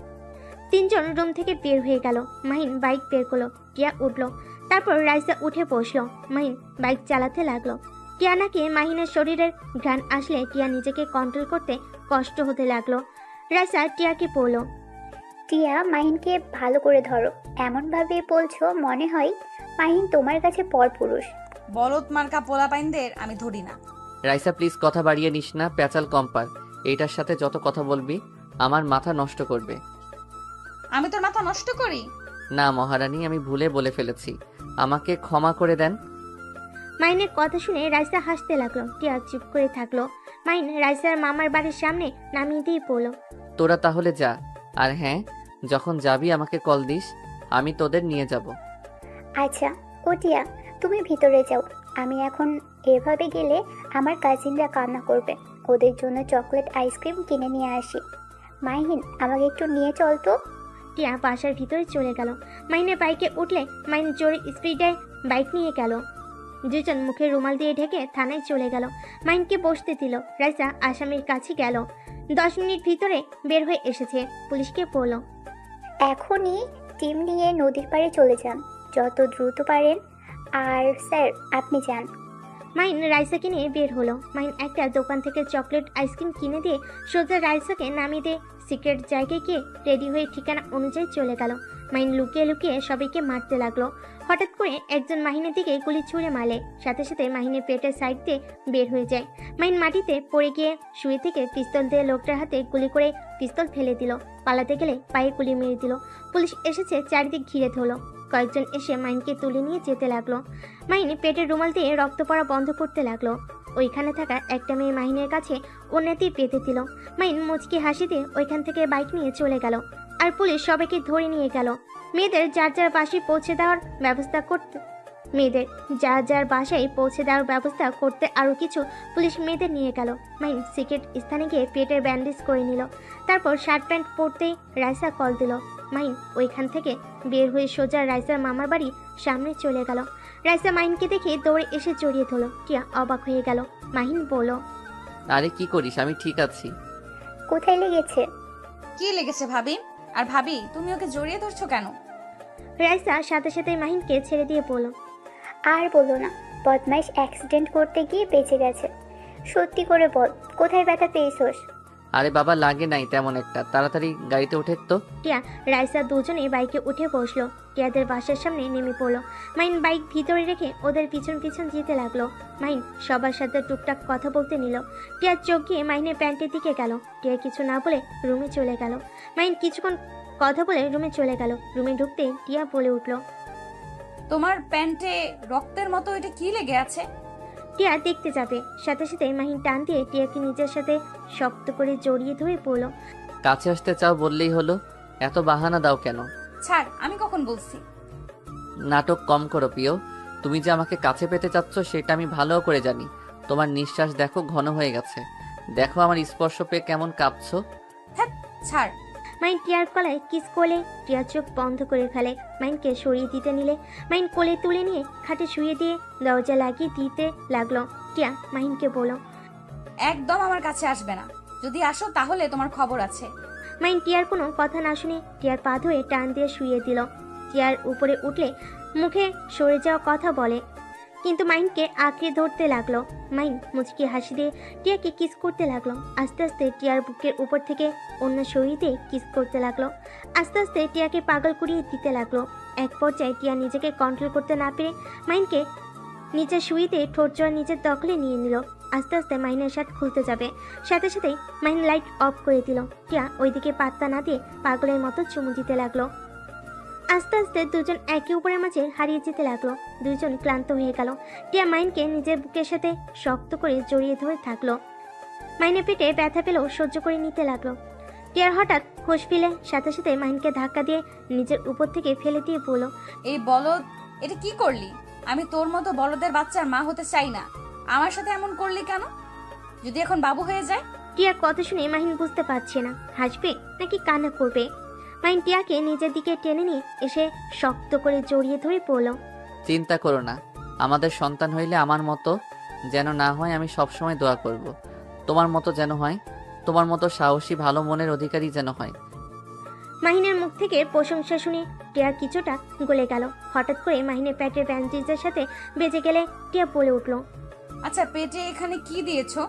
তিনজন রুম থেকে বের হয়ে গেল। মাহিন বাইক বের করলো। টিয়া উঠলো। তারপর রাইসা উঠে বসলো। মাহিন বাইক চালাতে লাগলো। টিয়া নাকি মাহিনের শরীরের ঘ্রাণ আসলে টিয়া নিজেকে কন্ট্রোল করতে কষ্ট হতে লাগলো। রাইসা টিয়াকে বলল, টিয়া, মাহিনকে ভালো করে ধরো। এমনভাবে বলছো মনে হয় মাহিন তোমার কাছে পরপুরুষ। বলদ মার্কা পোলাপাইনদের আমি ধরি না। রাইসা প্লিজ কথা বাড়িয়ে নিস না, প্যাচাল কম্পার। এইটার সাথে যত কথা বলবি আমার মাথা নষ্ট করবে। আমি তোর মাথা নষ্ট করি? না মহারানী, আমি ভুলে বলে ফেলেছি, আমাকে ক্ষমা করে দেন। মাহিনের কথা শুনে রাইসা হাসতে লাগলো। টিয়া চুপ করে থাকলো। মাহিন রাইসার মামার বাড়ির সামনে নামিয়ে দিয়ে বলল, তোরা তাহলে যা। আর হ্যাঁ, যখন যাবি আমাকে কল দিস, আমি তোদের নিয়ে যাব। আচ্ছা, ও টিয়া, তুমি ভিতরে যাও। আমি এখন এভাবে গেলে আমার কাজিনরা কান্না করবে। ওদের জন্য চকলেট আইসক্রিম কিনে নিয়ে আসি। মাহিন, আমাকে একটু নিয়ে চল তো। টিয়া বাসার ভিতরে চলে গেল। মাহিনের বাইকে উঠলে মাহিন জোরে স্পিডে বাইক নিয়ে গেল। দুজন মুখে রুমাল দিয়ে ঢেকে থানায় চলে গেল। মাহিনকে বসতে দিল। রাইসা আসামির কাছে গেল। 10 মিনিট ভিতরে বের হয়ে এসেছে। পুলিশকে বলল, এখনই টিম নিয়ে নদীর পাড়ে চলে যান, যত দ্রুত পারেন। আর স্যার, আপনি যান। মাহিন রাইসাকে নিয়ে বের হলো। মাহিন একটা দোকান থেকে চকলেট আইসক্রিম কিনে দিয়ে সোজা রাইসাকে নামিয়ে দিয়ে সিক্রেট জায়গায় গিয়ে রেডি হয়ে ঠিকানা অনুযায়ী চলে গেল। মাহিন লুকিয়ে লুকিয়ে সবাইকে মারতে লাগলো। হঠাৎ করে একজন মাহিনের দিকে গুলি ছুঁড়ে মারে। সাথে সাথে মাহিনের পেটের সাইড দিয়ে বের হয়ে যায়। মাহিন মাটিতে পড়ে গিয়ে শুয়ে থেকে পিস্তল দিয়ে লোকটার হাতে গুলি করে পিস্তল ফেলে দিল। পালাতে গেলে পায়ে গুলি মেরে দিল। পুলিশ এসেছে, চারিদিক ঘিরে ধরলো। কয়েকজন এসে মাহিনকে তুলে নিয়ে যেতে লাগলো। মাহিন পেটের রুমাল দিয়ে রক্ত পড়া বন্ধ করতে লাগলো। ওইখানে থাকা একটা মেয়ে মাহিনের কাছে ওড়নাটি পেতে দিল। মাহিন মুচকি হাসি দিয়ে ওইখান থেকে বাইক নিয়ে চলে গেল। আর পুলিশ সবাইকে ধরে নিয়ে গেল। মেয়েদের যার যার বাসায় পৌঁছে দেওয়ার ব্যবস্থা করতে আরও কিছু পুলিশ মেয়েদের নিয়ে গেল। মাহিন সিক্রেট স্থানে গিয়ে পেটের ব্যান্ডেজ করে নিল। তারপর শার্ট প্যান্ট পরতেই রাইসা কল দিল। মাহিন ওইখান থেকে বের হয়ে সোজা রাইসার মামার বাড়ি সামনে চলে গেল। রাইসা মাহিনকে দেখে দৌড়ে এসে জড়িয়ে ধরল। টিয়া অবাক হয়ে গেল। মাহিন বলল, আরে কি করিস, আমি ঠিক আছি। কোথায় লেগেছে? কি লেগেছে ভাবি? আর ভাবি, তুমি ওকে জড়িয়ে ধরছো কেন? রাইসা সাথে সাথে মাহিনকে ছেড়ে দিয়ে বলল, আর বলো না, বদমাইশ অ্যাক্সিডেন্ট করতে গিয়ে বেঁচে গেছে। সত্যি করে বল, কোথায় ব্যথা পেয়েছোস? আরে বাবা, লাগে নাই তেমন একটা, তাড়াতাড়ি গাড়িতে ওঠে তো। টিয়া রাইসা দুজনে বাইকে উঠে বসলো। টিয়াদের বাসার সামনে নেমে পড়লো। মাইন বাইক ভিতরে রেখে ওদের পিছন পিছন যেতে লাগলো। মাইন সবার সাথে টুকটাক কথা বলতে নিল। টিয়ার চোখ গিয়ে মাইনের প্যান্টের দিকে গেল। টিয়া কিছু না বলে রুমে চলে গেল। মাইন কিছুক্ষণ কথা বলে রুমে চলে গেল। রুমে ঢুকতে টিয়া বলে উঠলো, তোমার প্যান্টে রক্তের মতো এটা কি লেগে আছে? টিয়া দেখতে যাবে, সাথে সাথে মাহিন টান দিয়ে টিয়াকে নিজের সাথে শক্ত করে জড়িয়ে ধরে পড়লো। কাছে আসতে চাও বললেই হলো, এত বাহানা দাও কেন? ছাড়, আমি কখন বলছি? নাটক কম করো প্রিয়। তুমি যে আমাকে কাছে পেতে চাচ্ছ সেটা আমি ভালো করে জানি। তোমার নিঃশ্বাস দেখো ঘন হয়ে গেছে, দেখো আমার স্পর্শ পেয়ে কেমন কাঁপছো। হ্যাঁ, ছাড়। মাইন টিয়ার গলায় কিস করলে টিয়ার চোখ বন্ধ করে ফেলে। মাইনকে সরিয়ে দিতে নিলে মাইন কোলে তুলে নিয়ে খাটে শুয়ে দিয়ে দরজা লাগিয়ে দিতে লাগলো। টিয়া মাহিনকে বলল, একদম আমার কাছে আসবে না, যদি আসো তাহলে তোমার খবর আছে। মাইন টিয়ার কোনো কথা না শুনে টিয়ার পা ধরে টান দিয়ে শুয়ে দিল। টিয়ার উপরে উঠলে মুখে সরে যাওয়া কথা বলে, কিন্তু মাইনকে আঁকড়ে ধরতে লাগলো। মাইন মুচকি হাসি দিয়ে টিয়াকে কিস করতে লাগলো। আস্তে আস্তে টিয়ার বুকের উপর থেকে অন্য শরীরে কিস করতে লাগলো। আস্তে আস্তে টিয়াকে পাগল করিয়ে দিতে লাগলো। এক পর্যায়ে টিয়া নিজেকে কন্ট্রোল করতে না পেরে মাইনকে নিচে শুইতে ঠোঁট জোড়া নিজের দখলে নিয়ে নিল। আস্তে আস্তে মাইনের শার্ট খুলতে যাবে, সাথে সাথেই মাইন লাইট অফ করে দিল। টিয়া ওইদিকে পাত্তা না দিয়ে পাগলের মতো চুমু দিতে লাগলো। আস্তে আস্তে দুজন একে উপরের মাঝে হারিয়ে যেতে লাগলো। দুইজন ক্লান্ত হয়ে গেল। টিয়া মাইনকে নিজের বুকের সাথে শক্ত করে জড়িয়ে ধরে থাকলো। মাইনের পেটে ব্যথা পেলেও সহ্য করে নিতে লাগলো। টিয়ার হঠাৎ হোশ ফিরে সাথে সাথে মাইনকে ধাক্কা দিয়ে নিজের উপর থেকে ফেলে দিয়ে বলল, এই বলদ, এটা কি করলি? আমি তোর মতো বলদের বাচ্চার মা হতে চাই না। আমার সাথে এমন করলি কেন? যদি এখন বাবু হয়ে যায়? টিয়ার কথা শুনে মাহিন বুঝতে পারছে না হাসবে নাকি কান্না করবে। মাইন টিয়াকে নিজের দিকে টেনে নিয়ে এসে শক্ত করে জড়িয়ে ধরে পড়ল। চিন্তা করো না, আমাদের সন্তান হইলে আমার মতো যেন না হয়, আমি সবসময় দোয়া করব। তোমার মতো যেন হয়, তোমার মতো সাহসী ভালো মনের অধিকারী যেন হয়। মাহিনের মুখ থেকে প্রশংসা শুনে টিয়া কিছুটা গলে গেল। হঠাৎ করে মাহিনের পেটের ব্যান্ডেজের সাথে বেজে গেলে টিয়া বলে উঠল, আচ্ছা, পেটে এখানে কি দিয়েছো?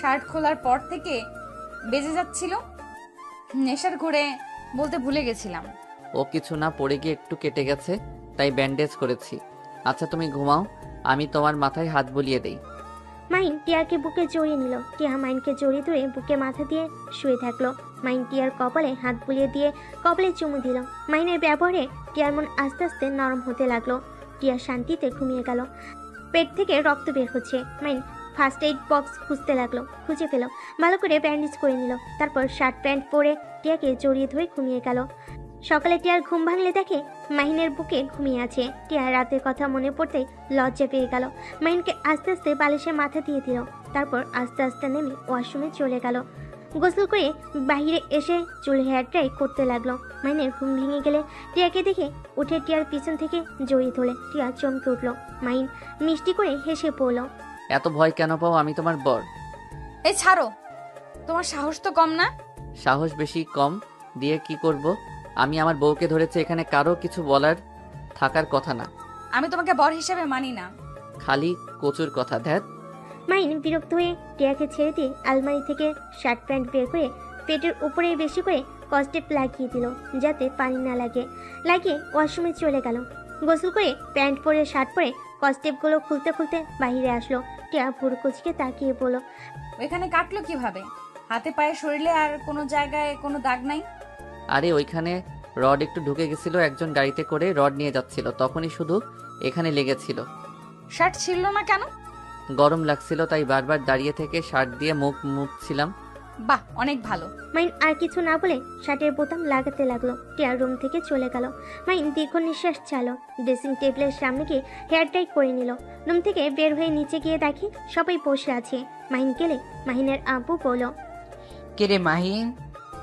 শার্ট খোলার পর থেকে বেজে যাচ্ছিল। নেশার ঘুরে বলতে ভুলে গেছিলাম। ও কিছু না, পড়ে গিয়ে একটু কেটে গেছে, তাই ব্যান্ডেজ করেছি। আচ্ছা তুমি ঘুমাও, আমি তোমার মাথায় হাত বুলিয়ে দেই। মাইন টিয়াকে বুকে জড়িয়ে নিল। টিয়া মাইনকে জড়িয়ে ধরে বুকে মাথা দিয়ে শুয়ে থাকলো। মাইন টিয়ার কপালে হাত বুলিয়ে দিয়ে কপালে চুমু দিল। মাইনের ব্যবহারে টিয়ার মন আস্তে আস্তে নরম হতে লাগলো। টিয়া শান্তিতে ঘুমিয়ে গেল। পেট থেকে রক্ত বের হচ্ছে। মাইন ফার্স্ট এইড বক্স খুঁজতে লাগলো, খুঁজে পেল। ভালো করে ব্যান্ডেজ করে নিল। তারপর শার্ট প্যান্ট পরে টিয়াকে জড়িয়ে ধরে ঘুমিয়ে গেল। সকালে টিয়ার ঘুম ভাঙলে দেখে মাহিনের বুকে ঘুমিয়ে আছে। টিয়া রাতের কথা মনে পড়তেই লজ্জা পেয়ে গেল। মাহিনকে আস্তে আস্তে বালিশে মাথা দিয়ে দিল। তারপর আস্তে আস্তে নেমে ওয়াশরুমে চলে গেল। গোসল করে বাইরে এসে চুল হেয়ার ড্রাই করতে লাগলো। মাহিনের ঘুম ভেঙে গেলে টিয়াকে দেখে উঠে টিয়ার পিছন থেকে জড়িয়ে ধরে টিয়া চমকে উঠল। মাহিন মিষ্টি করে হেসে পড়ল, এত ভয় কেন পাও? আমি তোমার বর। এই ছাড়ো, তোমার সাহস তো কম না? সাহস বেশি কম দিয়ে কি করব? আমি আমার বউকে ধরেছি, এখানে কারো কিছু বলার থাকার কথা না। আমি তোমাকে বর হিসেবে মানি না। খালি কচুর কথা। ধ্যাত। মাইন বিরক্ত হয়ে টিয়াকে ছেড়ে দিয়ে আলমারি থেকে শার্ট প্যান্ট বের করে পেটের উপরে বেশি করে কস্টেপ লাগিয়ে দিল, যাতে পানি না লাগে। লাগিয়ে ওয়াশরুমে চলে গেল। গোসল করে প্যান্ট পরে শার্ট পরে কস্টেপগুলো খুলতে খুলতে বাইরে আসলো। টিয়া ভুরু কুচকে তাকিয়ে বলল, এখানে কাটলো কিভাবে? হাতে পায়ে শরীরে আর কোনো জায়গায় কোনো দাগ নাই? আরে ওইখানে রড একটু ঢুকে গেছিল, একজন গাড়িতে করে রড নিয়ে যাচ্ছিল, তখনই শুধু এখানে লেগেছিল। শার্ট ছিল না কেন? গরম লাগছিল তাই বারবার দাঁড়িয়ে থেকে শার্ট দিয়ে মুখ মুছছিলাম। বাহ, অনেক ভালো। মাইন আর কিছু না বলে শার্টের বোতাম লাগাতে লাগলো। টিয়া রুম থেকে চলে গেল। মাইন দীর্ঘ নিঃশ্বাস চালো। ড্রেসিং টেবিলের সামনে গিয়ে হেয়ার টাই করে নিল। রুম থেকে বের হয়ে নিচে গিয়ে দেখে সবাই বসে আছে। মাইন গেলে মাহিনের আব্বু বলল, কিরে মাহিন,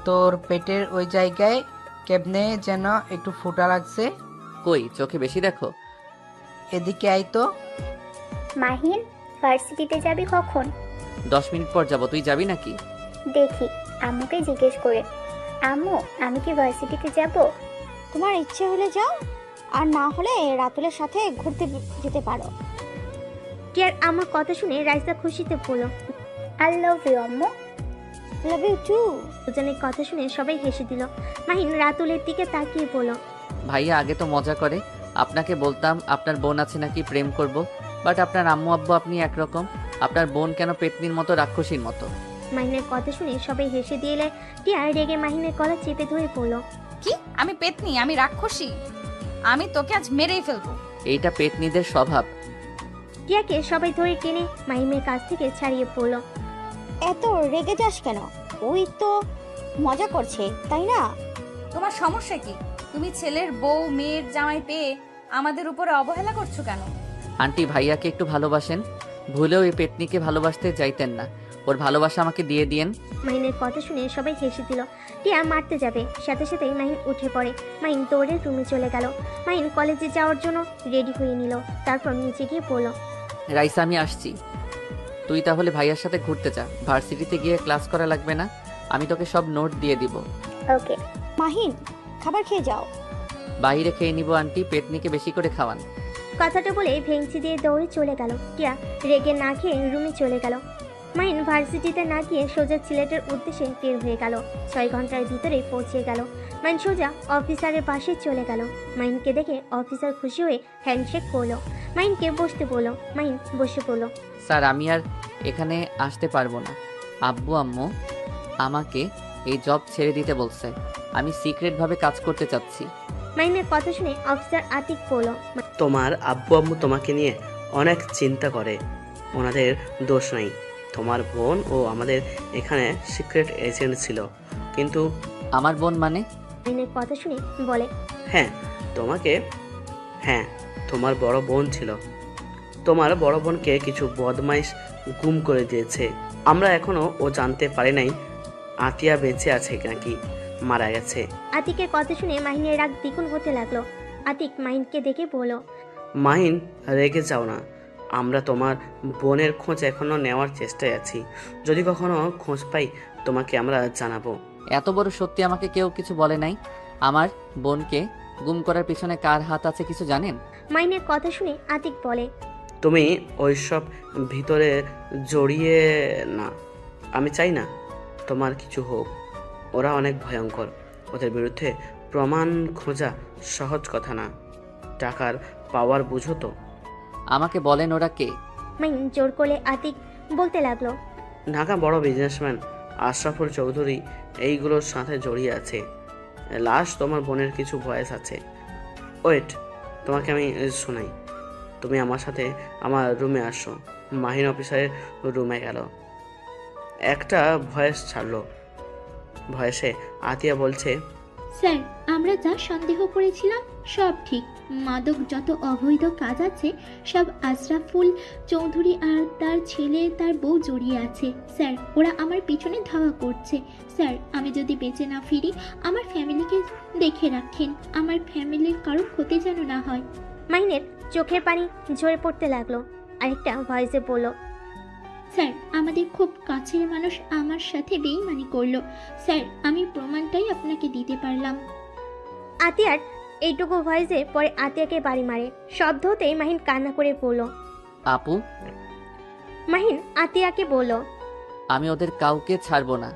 তোর পেটের ওই জায়গায় কেমনে যেন একটু ফোঁটা লাগছে। কই, চোখে বেশি দেখো? এদিকে আয় তো। মাহিন, ভার্সিটিতে যাবি কখন? 10 মিনিট পর যাব, তুই যাবি নাকি? দেখি, আম্মুকে জিজ্ঞেস করে। আম্মু, আমি কি ভার্সিটিতে যাব? তোমার ইচ্ছে হলে যাও। আর না হলে রাতুলের সাথে ঘুরতে যেতে পারো। টিয়ার আমার কথা শুনে রাইসা খুশিতে বলল। আই লাভ ইউ আম্মু। Love you too. দুজনের কথা শুনে সবাই হেসে দিল। মাহিন রাতুলের দিকে তাকিয়ে বলল। ভাইয়া আগে তো মজা করে, আপনাকে বলতাম আপনার বোন আছে নাকি প্রেম করব, বাট আপনার আম্মু আব্বু আপনি একরকম, আপনার বোন কেন পেতনির মতো রাক্ষসীর মতো। মাহিনের কথা শুনে সবাই হেসে দিলে টিয়া রেগে মাহিনের গলা চেপে ধরে পড়ল। কি আমি পেতনি, আমি রাক্ষসী? আমি তোকে আজ মেরেই ফেলবো। এইটা পেতনিদের স্বভাব। টিয়াকে সবাই ধরে টেনে মাহিমের কাছ থেকে ছাড়িয়ে পড়ল। এত রেগে যাস কেন? ওই তো মজা করছে, তাই না? তোমার সমস্যা কি? তুমি ছেলের বউ মেয়ের জামাই পেয়ে আমাদের উপরে অবহেলা করছো কেন? আন্টি ভাইয়াকে একটু ভালোবাসেন, ভুলেও এই পেতনিকে ভালোবাসতে চাইতেন না, ওর ভালোবাসা আমাকে দিয়ে দিয়েন। মাহিনের কথা শুনে সবাই হেসে দিল। টিয়া মারতে যাবে, সাথে সাথেই মাহিন উঠে পড়ে। মাহিন দৌড়ে রুমে চলে গেল। মাহিন কলেজে যাওয়ার জন্য রেডি হয়ে নিল, তারপর নিচে গিয়ে পড়ল। রাইসা আমি আসছি, তুই তাহলে ভাইয়ার সাথে ঘুরতে যা, ভার্সিটিতে গিয়ে ক্লাস করা লাগবে না, আমি তোকে সব নোট দিয়ে দিব। ওকে। মাহিন, খাবার খেয়ে যাও। বাইরে খেয়ে নিব আন্টি, পেতনিকে বেশি করে খাওয়ান। কথাটা বলে ভেঙচি দিয়ে দৌড়ে চলে গেল। টিয়া রেগে না খেয়ে রুমে চলে গেল। মাহিন ভার্সিটিতে না গিয়ে সোজা সিলেটের উদ্দেশ্যে বের হয়ে গেল। 6 ঘন্টার ভিতরে পৌঁছে গেল। মাহিন সোজা অফিসারের পাশে চলে গেল। মাহিনকে দেখে অফিসার খুশি হয়ে হ্যান্ডশেক করলো। মাহিনকে বসতে বলল। মাহিন বসে পড়ল। স্যার আমি আর এখানে আসতে পারবো না, আব্বু আম্মু আমাকে এই জব ছেড়ে দিতে বলছে, আমি সিক্রেটভাবে কাজ করতে চাচ্ছি। মাহিনের কথা শুনে অফিসার আতিক বলল। তোমার আব্বু আম্মু তোমাকে নিয়ে অনেক চিন্তা করে, ওনাদের দোষ নাই। তোমার বোন ও আমাদের এখানে সিক্রেট এজেন্ট ছিল, কিন্তু আমার বোন মানে? মাহিনের কথা শুনে বলে। হ্যাঁ তোমার বড় বোন ছিল। তোমার বড় বোনকে কিছু বদমাইশ গুম করে দিয়েছে। আমরা এখনো ও জানতে পারি নাই আতিয়া বেঁচে আছে নাকি মারা গেছে। আতিকের কথা শুনে মাহিনের রাগ দ্বিগুণ হতে লাগলো। আতিক মাহিনকে দেখে বলল। মাহিন রেগে যাও না, আমরা তোমার বোনের খোঁজ এখনো নেওয়ার চেষ্টায় আছি। যদি কখনো খোঁজ পাই তোমাকে আমরা জানাবো। এত বড় সত্যি আমাকে কেউ কিছু বলে নাই। আমার বোনকে গুম করার পিছনে কার হাত আছে কিছু জানেন? মাহিনের কথা শুনে আতিক বলে। তুমি ওইসব ভিতরে জড়িয়ে না, আমি চাই না তোমার কিছু হোক। ওরা অনেক ভয়ঙ্কর, ওদের বিরুদ্ধে প্রমাণ খোঁজা সহজ কথা না। টাকার পাওয়ার বুঝো তো। আমাকে বলেন ওরা কে? মাহিন জোর করে আতিক বলতে লাগলো। ঢাকা বড় বিজনেসম্যান আশরাফুল চৌধুরী এইগুলোর সাথে জড়িয়ে আছে। লাস্ট তোমার বোনের কিছু ভয়েস আছে। ওয়েট, তোমাকে আমি শোনাই। তুমি আমার সাথে আমার রুমে আসো। মাহিন অফিসারের রুমে গেল, একটা ভয়েস ছাড়লো। ভয়েসে আতিয়া বলছে, স্যার আমরা যা সন্দেহ করেছিলাম সব ঠিক। মাদক যত অবৈধ কাজ আছে সব আশরাফুল চৌধুরী আর তার ছেলে তার বউ জড়িয়ে আছে। স্যার ওরা আমার পিছনে ধাওয়া করছে। স্যার আমি যদি বেঁচে না ফিরি আমার ফ্যামিলিকে দেখে রাখেন, আমার ফ্যামিলির কারো ক্ষতি যেন না হয়। মাহিনের চোখের পানি ঝরে পড়তে লাগলো। আরেকটা ভয়েসে বলল। স্যার আমাদের খুব কাছের মানুষ আমার সাথে বেইমানি করলো। স্যার আমি প্রমাণটাই আপনাকে দিতে পারলাম। আতিয়ার এইটুকু ভয়েসে পরে আতিয়াকে বাড়ি মারে। শব্দ হতেই মাহিন কান্না করে পড়ল। আপু মাহিন আতিয়াকে বলল। আমি ওদের কাউকে ছাড়বো না।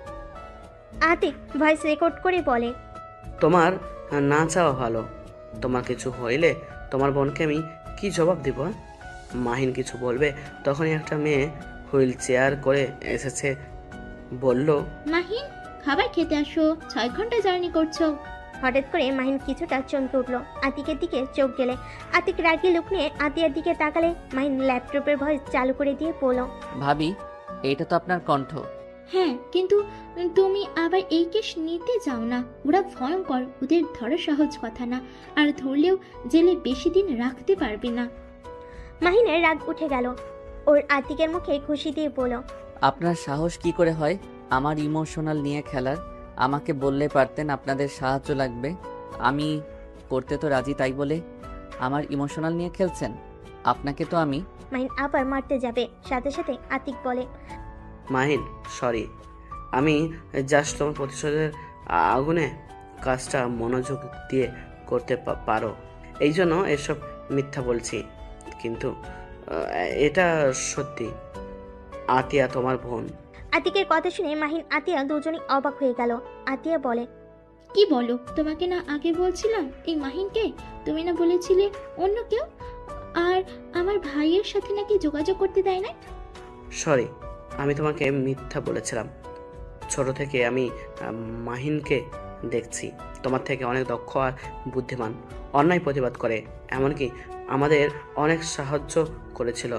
আতিক ভয়েস রেকর্ড করে বলে। তোমার না চাওয়া ভালো। তোমার কিছু হইলে তোমার বোনকে আমি কি জবাব দিব? মাহিন কিছু বলবে তখনই একটা মেয়ে হুইল চেয়ার করে এসেছে, বলল, মাহিন খাবার খেতে আসো, 6 ঘন্টা জার্নি করছো। হঠাৎ করে মাহিন কিছুটা চমকে উঠল। আতিকের দিকে চোখ গেলে আতিক রাগি লুক নিয়ে আতিয়ার দিকে তাকালে মাহিন ল্যাপটপের ভয়েস চালু করে দিয়ে বলল। ভাবি এইটা তো আপনার কণ্ঠ। হ্যাঁ কিন্তু তুমি আবার এই কেস নিতে যাও না, ওরা ভয়ঙ্কর, ওদের ধরা সহজ কথা না, আর ধরলেও জেলে বেশি দিন রাখতে পারবে না। মাহিনের রাগ উঠে গেল। ওর আতিকের মুখে খুশি দিয়ে বলল। আপনার সাহস কি করে হয় আমার ইমোশনাল নিয়ে খেলার? আমাকে বললে পারতেন আপনাদের সাহায্য লাগবে, আমি করতে তো রাজি, তাই বলে আমার ইমোশনাল নিয়ে খেলছেন? আপনাকে তো আমি। মাহিন আবার মারতে যাবে, সাথে সাথে আতিক বলে। মাহিন সরি, আমি জাস্ট তোমার প্রতিশোধের আগুনে কাজটা মনোযোগ দিয়ে করতে পারো এই জন্য এসব মিথ্যা বলছি, কিন্তু এটা সত্যি। আতিয়া তোমার বোন। আতিকের কথা শুনে মাহিন আতিয়া দুজনেই অবাক হয়ে গেল। আতিয়া বলে, কি বলো? তোমাকে না আগে বলছিলাম এই মাহিনকে? তুমি না বলেছিলে অন্য কেউ? আর আমার ভাইয়ের সাথে নাকি যোগাযোগ করতে দেয় না? সরি, আমি তোমাকে মিথ্যা বলেছিলাম। ছোট থেকে আমি মাহিনকে দেখছি তোমার থেকে অনেক দক্ষ আর বুদ্ধিমান, অন্যায় প্রতিবাদ করে, এমনকি আমাদের অনেক সাহায্য করেছিল,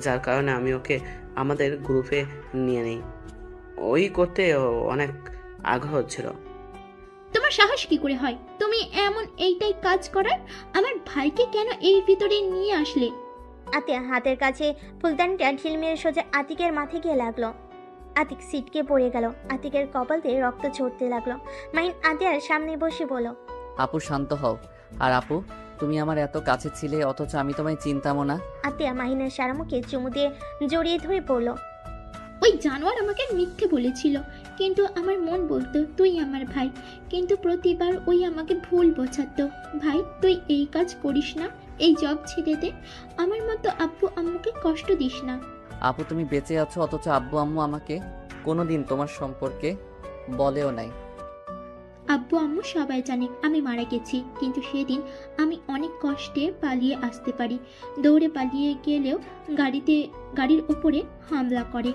যার কারণে আমি ওকে আমাদের গ্রুপে নিয়ে নিই। ওই করতে অনেক আগ্রহ ছিল। তোমার সাহস কি করে হয় তুমি এমন এইটাই কাজ করার? আমার ভাইকে কেন এই ভিতরে নিয়ে আসলে? আতিয়া হাতের কাছে ফুলদানিটা ঢিল মেরে সোজা আতিকের মাথায় গিয়ে লাগলো। আতিক সিটকে পড়ে গেল। আতিকের কপাল দিয়ে রক্ত ঝরতে লাগলো। মাহিন আতিয়ার সামনে বসে বলল, আপু শান্ত হও। আর আপু, তুমি আমার এত কাছে ছিলে অথচ আমি তোমায় চিনতামও না। আতিয়া মাহিনের সারা মুখে চুমু দিয়ে জড়িয়ে ধরে পড়ল। ওই জানোয়ার আমাকে মিথ্যে বলেছিল, কিন্তু আমার মন বলতো তুই আমার ভাই। কিন্তু প্রতিবার ওই আমাকে ভুল বোঝাতো। ভাই, তুই এই কাজ করিস না, এই জব ছেড়ে দে। আমার মতো আব্বু আম্মুকে কষ্ট দিস না। আপু, তুমি বেঁচে আছো অথচ আব্বু আম্মু আমাকে কোনোদিন তোমার সম্পর্কে বলেও নাই। আব্বু আম্মু সবাই জানে আমি মারা গেছি, কিন্তু সেদিন আমি অনেক কষ্টে পালিয়ে আসতে পারি। দৌড়ে পালিয়ে গেলেও গাড়ির উপরে হামলা করে,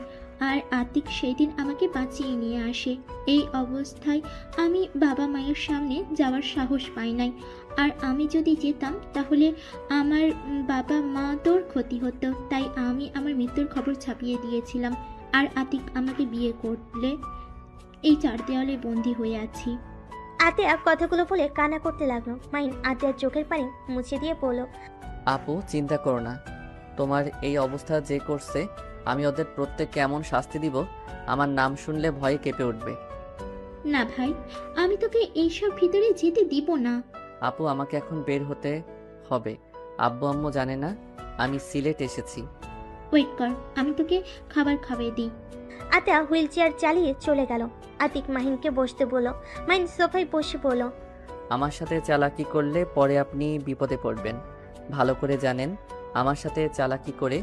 আর আতিক সেই দিন আমাকে বাঁচিয়ে নিয়ে আসে। এই অবস্থায় আমি বাবা মায়ের সামনে যাওয়ার সাহস পাই নাই। আর আমি যদি যেতাম তাহলে আমার বাবা মা তোর ক্ষতি হতো, তাই আমি আমার মৃত্যুর খবর ছাপিয়ে দিয়েছিলাম। আর আতিক আমাকে বিয়ে করলে এই চার দেওয়ালে বন্দি হয়ে আছি। আতিয়া কথাগুলো বলে কান্না করতে লাগলো। মাহিন আতিয়ার চোখের পানি মুছে দিয়ে বলল, আপু, চিন্তা করো না। তোমার এই অবস্থা যে করছে, আমি ওদের প্রত্যেককে এমন শাস্তি দিব, আমার নাম শুনলে ভয়ে কেঁপে উঠবে। না ভাই, আমি তোকে এইসব ভিতরে যেতে দিব না। আপু, আমাকে এখন বের হতে হবে। আব্বু আম্মু জানে না আমি সিলেট এসেছি। ওয়েট কর, আমি তোকে খাবার খাইয়ে দিই। আতিয়া হুইল চেয়ার চালিয়ে চলে গেল। আতিক মাহিনকে বসতে বলল। মাহিন সোফায় বসে বলল, আমার সাথে চালাকি করলে পরে আপনি বিপদে পড়বেন। ভালো করে জানেন আমার সাথে চালাকি করে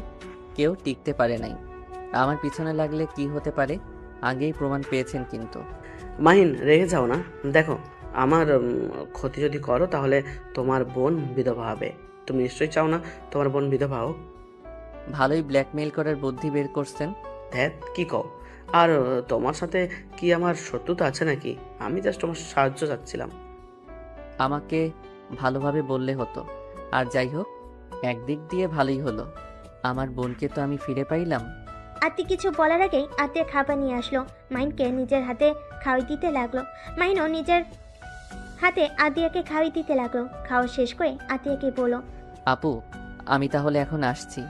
কেউ টিকতে পারে নাই। আমার পিছনে লাগলে কি হতে পারে আগেই প্রমাণ পেয়েছেন। কিন্তু মাহিন, রেগে যাও না। দেখো, আমার ক্ষতি যদি করো তাহলে তোমার বোন বিধবা হবে। তুমি নিশ্চয়ই চাও না তোমার বোন বিধবা হোক। ভালোই ব্ল্যাকমেইল করার বুদ্ধি বের করছেন। ধ্যাত, কি কও? আর তোমার সাথে কি আমার শত্রুতা আছে নাকি? আমি জাস্ট তোমার সাহায্য চাচ্ছিলাম। আমাকে ভালোভাবে বললে হতো। আর যাই হোক, একদিক দিয়ে ভালোই হলো, আমার বোনকে তো আমি ফিরে পাইলাম। আতিক কিছু বলার আগেই আতিয়া খাবার নিয়ে আসলো। মাহিনকে নিজের হাতে খাওয়াই দিতে লাগলো। মাহিনও নিজের হাতে আতিয়াকে খাওয়াই দিতে লাগলো। খাওয়া শেষ করে আতিয়াকে বলল, আপু, আমি তাহলে এখন আসছি।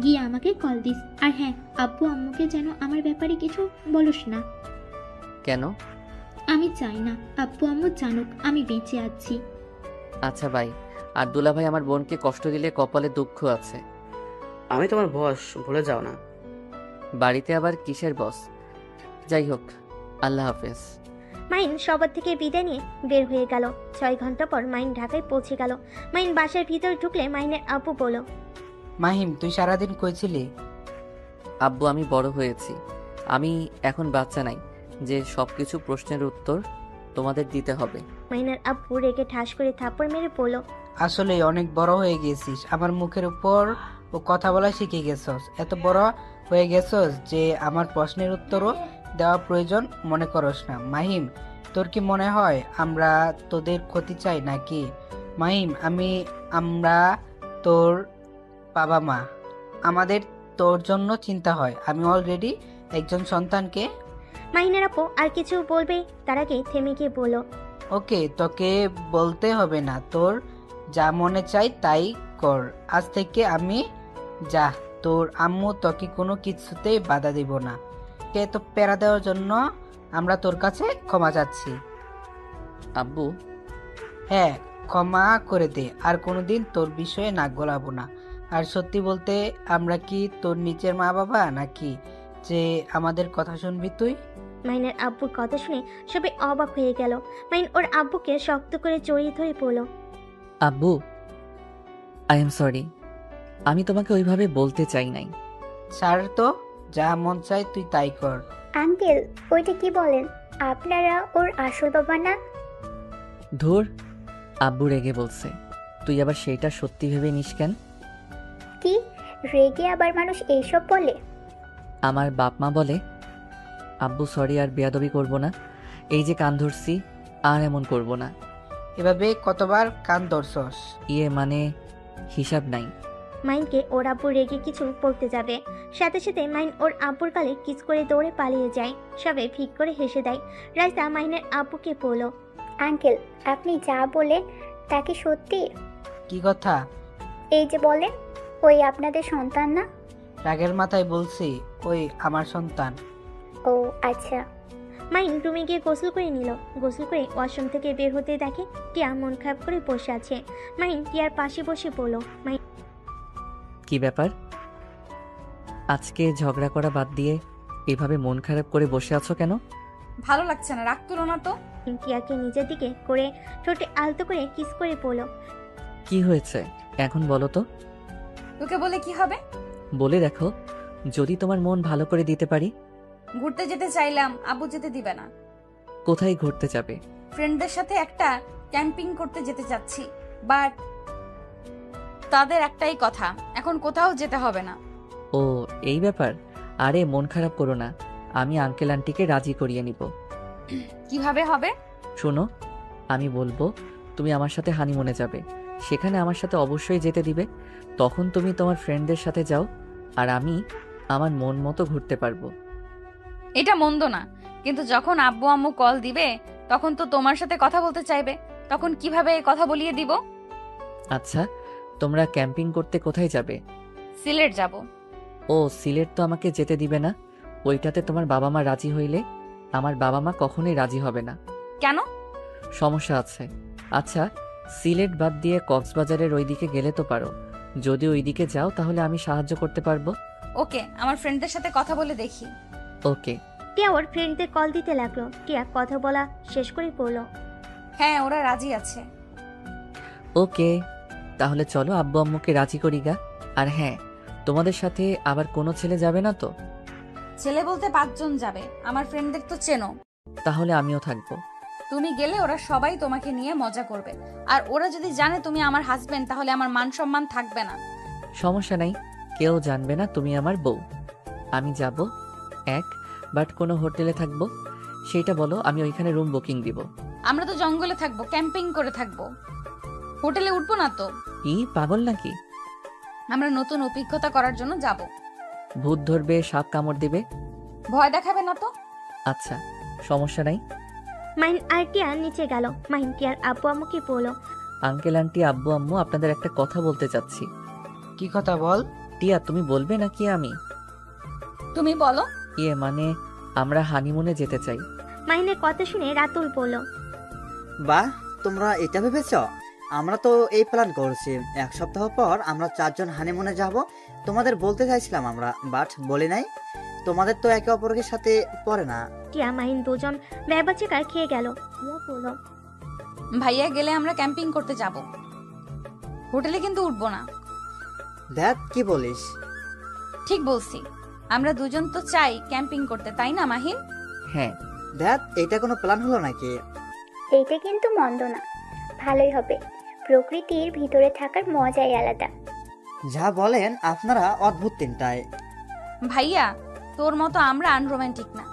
গিয়ে আমাকে কল দিস। আর হ্যাঁ, আব্বু আম্মুকে যেন আমার ব্যাপারে কিছু বলিস না। কেন? আমি চাই না আব্বু আম্মু জানুক আমি বেঁচে আছি। আচ্ছা ভাই। আর দুলাভাই আমার বোনকে কষ্ট দিলে কপালে দুঃখ আছে। আমি তোমার বস, ভুলে যাও না। বাড়িতে আবার কিসের বস? যাই হোক, আল্লাহ হাফেজ। মাহিন সবার থেকে বিদায় নিয়ে বের হয়ে গেল। 6 ঘন্টা পর মাহিন ঢাকায় পৌঁছে গেল। মাহিন বাসার ভিতর ঢুকলে মাহিনের আব্বু বলল, মাহিম, তুই সারাদিন কইছিলি? আব্বু, আমি বড় হয়েছি। আমি এখন বাচ্চা নাই যে সবকিছু প্রশ্নের উত্তর তোমাদের দিতে হবে। মাহিনের আব্বু রেগে ঠাস করে থাপ্পড় মেরে বলল, আসলে অনেক বড় হয়ে গেছিস, আমার মুখের উপর ও কথা বলা শিখে গেছস। এত বড় হয়ে গেছস যে আমার প্রশ্নের উত্তরও দেওয়া প্রয়োজন মনে করস না। মাহিম, তোর কি মনে হয় আমরা তোদের ক্ষতি চাই নাকি? মাহিম, আমরা তোর বাবা মা, আমাদের তোর জন্য চিন্তা হয়। আমি অলরেডি একজন সন্তানকে। মাহিনের আব্বু আর কিছু বলবে তার আগে থেমে গিয়ে বলল, ওকে, তোকে বলতে হবে না, তোর যা মনে চাই তাই কর। আজ থেকে আমি যা, তোর আম্মু তোকে কোনো কিছুতেই বাধা দিব না। কে তো প্যারা দেওয়ার জন্য আমরা তোর কাছে ক্ষমা চাচ্ছি। আব্বু, হ্যাঁ, ক্ষমা করে দে। আর কোনোদিন তোর বিষয়ে নাক গলাবো না। আর সত্যি বলতে, আমরা কি তোর নিচের মা বাবা নাকি যে আমাদের কথা শুনবি তুই? মাহিনের আব্বুর কথা শুনে সবাই অবাক হয়ে গেল। মাহিন ওর আব্বুকে শক্ত করে জড়িয়ে ধরে বলল, আব্বু, আই এম সরি। আমি তোমাকে ওইভাবে বলতে চাই নাই। স্যার তো যা মন চায় তুই তাই কর। আঙ্কেল, ওইটা কি বলেন? আপনারা ওর আসল বাবা না? ধুর, আব্বু রেগে বলছে। তুই আবার সেইটা সত্যি ভেবে নিস কেন? কি, রেগে আবার মানুষ এইসব বলে? আমার বাপ মা বলে। আব্বু সরি, আর বেয়াদবি করব না। এই যে কান ধরছি, আর এমন করব না। এভাবে কতবার কান ধরছস? ইয়ে মানে হিসাব নাই। মাইনকে ওর আব্বু রেগে কিছু পড়তে যাবে, সাথে সাথে মাইন ওর আব্বুর গালে কিস করে দৌড়ে পালিয়ে যায়। সবাই ফিক করে হেসে দেয়। রাইসা মাইনের আব্বুকে বলল, আঙ্কেল, আপনি যা বলেন তা কি সত্যি? কি কথা? এই যে বলেন ওই আপনাদের সন্তান না? রাগের মাথায় বলছি ওই আমার সন্তান। ও আচ্ছা। মাইন রুমে গিয়ে গোসল করে নিল। গোসল করে ওয়াশরুম থেকে বের হতে দেখে টিয়া মন খারাপ করে বসে আছে। মাইন টিয়ার পাশে বসে বলল, মাইন কি ব্যাপার? আজকে ঝগড়া করা বাদ দিয়ে এভাবে মন খারাপ করে বসে আছো কেন? ভালো লাগছে না, রাগ তুলো না তো। টিয়াকে নিজের দিকে করে ঠোঁটে আলতো করে কিস করে বলল, কি হয়েছে এখন বলো তো। তোকে বলে কি হবে? বলে দেখো, যদি তোমার মন ভালো করে দিতে পারি। ঘুরতে যেতে চাইলাম, আব্বু যেতে দিবে না। কোথায় ঘুরতে যাবে? ফ্রেন্ডদের সাথে একটা ক্যাম্পিং করতে যেতে চাচ্ছি, বাট তাদের একটাই কথা, এখন কোথাও যেতে হবে না। ও এই ব্যাপার। আরে মন খারাপ করো না, আমি আঙ্কেল আন্টিকে রাজি করিয়ে নিব। কিভাবে হবে? শোনো, আমি বলবো তুমি আমার সাথে হানিমুনে যাবে, সেখানে আমার সাথে অবশ্যই যেতে দিবে। তখন তুমি তোমার ফ্রেন্ডদের সাথে যাও, আর আমি আমার মন মতো ঘুরতে পারবো। এটা মন্দ না, কিন্তু যখন আব্বু আম্মু কল দিবে তখন তো তোমার সাথে কথা বলতে চাইবে, তখন কিভাবে কথা বলিয়ে দিব? আচ্ছা, তোমরা ক্যাম্পিং করতে কোথায় যাবে? সিলেট যাব। ও সিলেট তো আমাকে যেতে দিবে না। ওইটাতে তোমার বাবা মা রাজি হইলে আমার বাবা মা কখনোই রাজি হবে না। কেন? সমস্যা আছে। আচ্ছা, সিলেট বাদ দিয়ে কক্সবাজারের ওইদিকে গেলে তো পারো। যদি ওইদিকে যাও তাহলে আমি সাহায্য করতে পারবো। ওকে, আমার ফ্রেন্ডদের সাথে কথা বলে দেখি। ওকে। টিয়া ওর ফ্রেন্ডদের কল দিতে লাগলো। টিয়া কথা বলা শেষ করে পড়লো, হ্যাঁ, ওরা রাজি আছে। ওকে, তাহলে চলো আব্বু আম্মুকে রাজি করি গা। আর হ্যাঁ, তোমাদের সাথে আবার কোনো ছেলে যাবে না তো? ছেলে বলতে 5 জন যাবে, আমার ফ্রেন্ডদের তো চেনো। তাহলে আমিও থাকবো। তুমি গেলে ওরা সবাই তোমাকে নিয়ে মজা করবে, আর ওরা যদি জানে তুমি আমার হাজবেন্ড তাহলে আমার মান সম্মান থাকবে না। সমস্যা নাই, কেউ জানবে না তুমি আমার বউ। আমি যাব বাট কোনো হোটেলে থাকবো, সেইটা বলো, আমি ওইখানে রুম বুকিং দিব। আমরা তো জঙ্গলে থাকবো, ক্যাম্পিং করে থাকবো, হোটেলে উঠবো না তো। ই পাগল নাকি? আমরা নতুন অভিজ্ঞতা করার জন্য যাব। ভূত ধরবে, সাপ কামড় দিবে? ভয় দেখাবে না তো। আচ্ছা, সমস্যা নাই। মাইন আর টিয়া নিচে গেল। মাইন টিয়ার আব্বু আম্মুকে বলল, আঙ্কেল আন্টি আব্বু আম্মু আপনাদের একটা কথা বলতে চাচ্ছি। কি কথা বল? টিয়া তুমি বলবে নাকি আমি? তুমি বলো। ইয়ে মানে আমরা হানিমুনে যেতে চাই। মাইনের কথা শুনে রাতুল বলল, বাহ, তোমরা এটা ভেবেছ? আমরা তো এই প্ল্যান করছি 1 সপ্তাহ পর আমরা 4 জন হানিমুনে যাব। তোমাদের বলতে চাইছিলাম আমরা, বাট বলি নাই। তোমাদের তো একে অপরের সাথে পড়ে না। টিয়া মাইন দুজন ব্যবাচিকার খেয়ে গেল। টিয়া বলল, ভাইয়া গেলে আমরা ক্যাম্পিং করতে যাব, হোটেলে কিন্তু উঠবো না। দেখ কি বলিস? ঠিক বলছি, আমরা দুজন তো চাই ক্যাম্পিং করতে, তাই না মাহিন? হ্যাঁ। দেখ, এটা কোনো প্ল্যান হলো নাকি? এইটা কিন্তু মন্দ না, ভালোই হবে। প্রকৃতির ভিতরে থাকার মজাই আলাদা। যা বলেন আপনারা, অদ্ভুত তিনটায়। ভাইয়া তোর মতো আমরা আনরোমান্টিক না।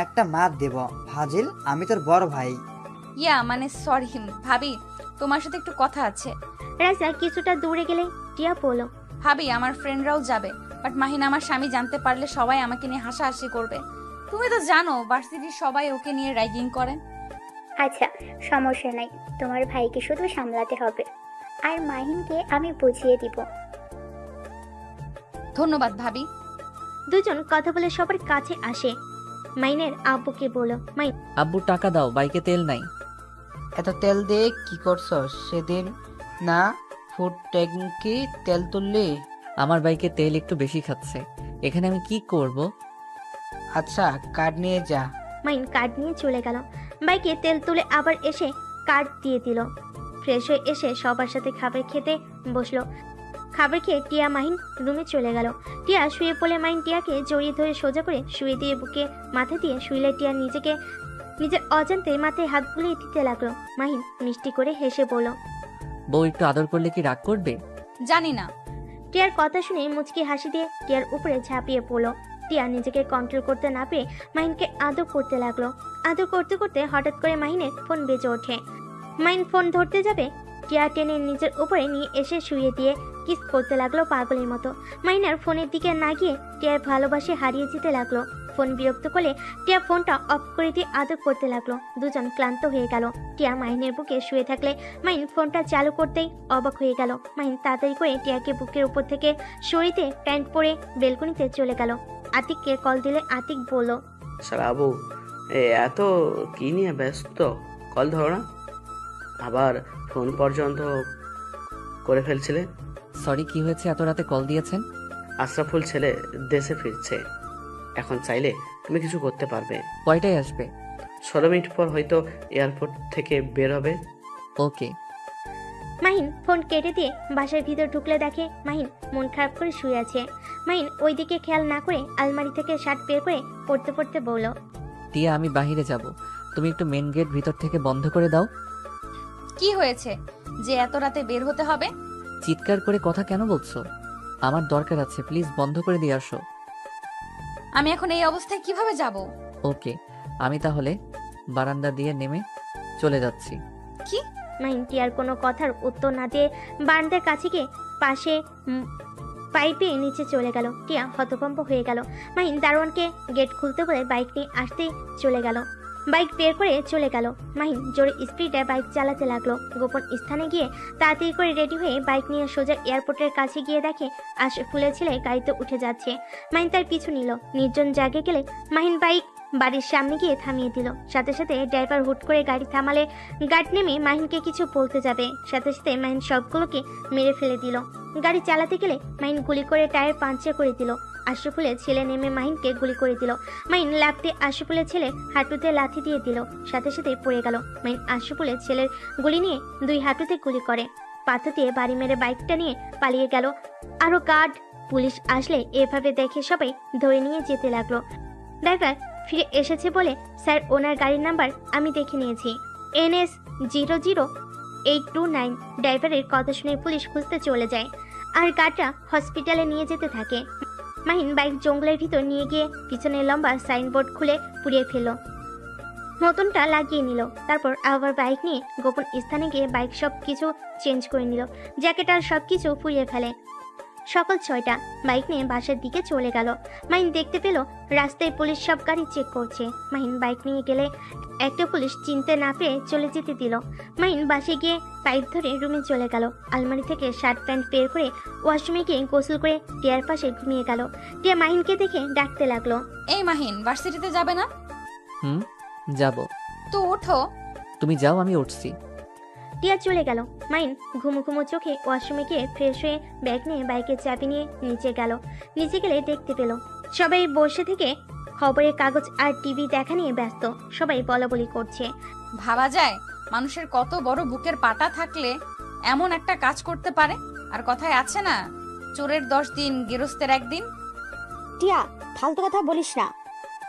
একটা মাত দেব ফাজিল, আমি তোর বড় ভাই। ইয়া মানে সরি ভাবি, তোমার সাথে একটু কথা আছে। রাজা কিছুটা দূরে গেলে টিয়া বলল, ভাবি আমার ফ্রেন্ডরাও যাবে, বাট মাহিন আমার স্বামী জানতে পারলে সবাই আমাকে নিয়ে হাসাহাসি করবে। তুমি তো জানো ভার্সিটির সবাই ওকে নিয়ে র্যাগিং করে। আচ্ছা, সমস্যা নাই, তোমার ভাইকে শুধু সামলাতে হবে, আর মাহিনকে আমি বুঝিয়ে দিব। ধন্যবাদ ভাবি। দুজন কথা বলে সবার কাছে আসে। মাইনের আব্বুকে বলল, মাইন আব্বু টাকা দাও, বাইকে তেল নাই। এত তেল দিয়ে কি করছস? সেদিন না ফুড ট্যাঙ্কি তেল তুললি? আমার বাইকে তেল একটু বেশি খাচ্ছে, এখানে আমি কি করব? আচ্ছা, কার্ড নিয়ে যা। মাইন কার্ড নিয়ে চলে গেল। বাইকে তেল তুলে আবার এসে কার্ড দিয়ে দিল। ফ্রেশ হয়ে এসে সবার সাথে খাবার খেতে বসলো। খাবার খেয়ে টিয়া মাহিন রুমে চলে গেল। টিয়া শুয়ে পড়লে মাহিন টিয়াকে জড়িয়ে ধরে সোজা করে শুয়ে দিয়ে বুকে মাথা দিয়ে শুইলে টিয়া নিজের অজান্তে মাথায় হাত বুলিয়ে দিতে লাগলো। মাহিন মিষ্টি করে হেসে বলল, বউ একটু আদর করলে কি রাগ করবে? জানি না। টিয়ার কথা শুনে মুচকি হাসি দিয়ে টিয়ার উপরে ঝাঁপিয়ে পড়লো। টিয়া নিজেকে কন্ট্রোল করতে না পেরে মাহিনকে আদর করতে লাগলো। আদর করতে করতে হঠাৎ করে মাহিনের ফোন বেজে ওঠে। মাহিন ফোন ধরতে যাবে, টিয়া টেনে নিজের উপরে নিয়ে এসে শুয়ে দিয়ে কিস করতে লাগলো পাগলের মতো। মাহিনার ফোনের দিকে না গিয়ে টিয়ার ভালোবাসে হারিয়ে যেতে লাগলো। ফোন বিরক্ত করলে টিয়া ফোনটা অফ করে দিয়ে আদর করতে লাগলো। দুজন ক্লান্ত হয়ে গেল। টিয়া মাহিনের বুকে শুয়ে থাকলে মাহিন ফোনটা চালু করতেই অবাক হয়ে গেল। মাহিন তাড়াতাড়ি করে টিয়াকে বুকের উপর থেকে সরিয়ে প্যান্ট পরে বেলকনিতে চলে গেল। আতিককে কল দিলে আতিক বলল, শালা আবু, এত কি নিয়ে ব্যস্ত? কল ধরো না। আবার ফোন পর্যন্ত করে ফেলছিলে। সরি, কি হয়েছে? এত রাতে কল দিয়েছেন? আশরাফুল ছেলে দেশে ফিরছে। এখন চাইলে তুমি কিছু করতে পারবে। কয়টায় আসবে? 16 মিনিট পর হয়তো এয়ারপোর্ট থেকে বের হবে। ওকে। মাহিন ফোন কেটে দিয়ে বাসার ভিতর ঢুকলে দেখে মাহিন মন খারাপ করে শুয়ে আছে। মাহিন ওইদিকে খেয়াল না করে আলমারি থেকে শার্ট বের করে পড়তে পড়তে বলল, টিয়া, আমি বাহিরে যাব, তুমি একটু মেন গেট ভিতর থেকে বন্ধ করে দাও। কি হয়েছে যে এত রাতে বের হতে হবে? চিৎকার করে কথা কেন বলছো? আমার দরকার আছে, প্লিজ বন্ধ করে দিয়ে আসো। আমি এখন এই অবস্থায় কিভাবে যাব? ওকে, আমি তাহলে বারান্দা দিয়ে নেমে চলে যাচ্ছি। কি? মাহিন টিয়ার কোনো কথার উত্তর না দিয়ে বারান্দার কাছে গিয়ে পাশে পাইপে নিচে চলে গেল। টিয়া হতভম্ব হয়ে গেল। মাহিন দারোয়ানকে গেট খুলতে বলে বাইক নিয়ে আসতেই চলে গেল। বাইক বের করে চলে গেল। মাহিন জোরে স্পিডে বাইক চালাতে লাগলো। গোপন স্থানে গিয়ে তাড়াতাড়ি করে রেডি হয়ে বাইক নিয়ে সোজা এয়ারপোর্টের কাছে গিয়ে দেখে আশরাফুলের ছেলে গাড়িতে উঠে যাচ্ছে। মাহিন তার পিছু নিল। নির্জন জায়গায় গেলে মাহিন বাইক বাড়ির সামনে গিয়ে থামিয়ে দিল। সাথে সাথে ড্রাইভার হুট করে গাড়ি থামালে গার্ড নেমে মাহিনকে কিছু বলতে যাবে, সাথে সাথে মাহিন সবগুলোকে মেরে ফেলে দিল। গাড়ি চালাতে গেলে মাহিন গুলি করে টায়ার পাঞ্চার করে দিল। আশরাফুলের ছেলে নেমে মাহিনকে গুলি করে দিল। মাহিন লাফতে আশরাফুলের ছেলে হাঁটুতে লাথি দিয়ে দিল, সাথে সাথে পড়ে গেল। মাহিন আশরাফুলের ছেলের গুলি নিয়ে দুই হাঁটুতে গুলি করে পাথর দিয়ে বাড়ি মেরে বাইকটা নিয়ে পালিয়ে গেল। আরো গার্ড পুলিশ আসলে এভাবে দেখে সবাই ধরে নিয়ে যেতে লাগলো। ড্রাইভার ফিরে এসেছে বলে, স্যার ওনার গাড়ির নাম্বার আমি দেখে নিয়েছি, NS 00829। ড্রাইভারের কথা শুনে পুলিশ খুঁজতে চলে যায় আর গাড়িটা হসপিটালে নিয়ে যেতে থাকে। মাহিন বাইক জঙ্গলের ভিতর নিয়ে গিয়ে পিছনে লম্বা সাইনবোর্ড খুলে পুড়িয়ে ফেলল, নতুনটা লাগিয়ে নিল। তারপর আবার বাইক নিয়ে গোপন স্থানে গিয়ে বাইক সব কিছু চেঞ্জ করে নিল, জ্যাকেট আর সব কিছু পুড়িয়ে ফেলে। সকাল 6টা বাইক নিয়ে বাসার দিকে চলে গেল। মাহিন দেখতে পেল রাস্তায় পুলিশ সব গাড়ি চেক করছে। মাহিন বাইক নিয়ে গেলে একটা পুলিশ চিনতে না পেরে চলে যেতে দিল। মাহিন বাসে গিয়ে পাইপ ধরে রুমে চলে গেল। আলমারি থেকে শার্ট প্যান্ট বের করে ওয়াশরুমে গিয়ে গোসল করে টিয়ার পাশে ঘুমিয়ে গেল। টিয়া মাহিনকে দেখে ডাকতে লাগলো, এই মাহিন, ভার্সিটিতে যাবে না? যাব। তো ওঠো। তুমি যাও, আমি উঠছি। টিয়া চলে গেল। মাহিন ঘুমো ঘুমো চোখে ওয়াশরুমে গিয়ে ফ্রেশ হয়ে ব্যাগ নিয়ে বাইকের চাবি নিয়ে নিচে গেল। নিচে গেলে দেখতে পেল সবাই বসে থেকে খবরের কাগজ আর টিভি দেখা নিয়ে ব্যস্ত। সবাই বলাবলি করছে। ভাবা যায় মানুষের কত বড় বুকের পাটা থাকলে এমন একটা কাজ করতে পারে। আর কথায় আছে না, চোরের 10 দিন গেরস্তের 1 দিন। টিয়া, ফালতু কথা বলিস না।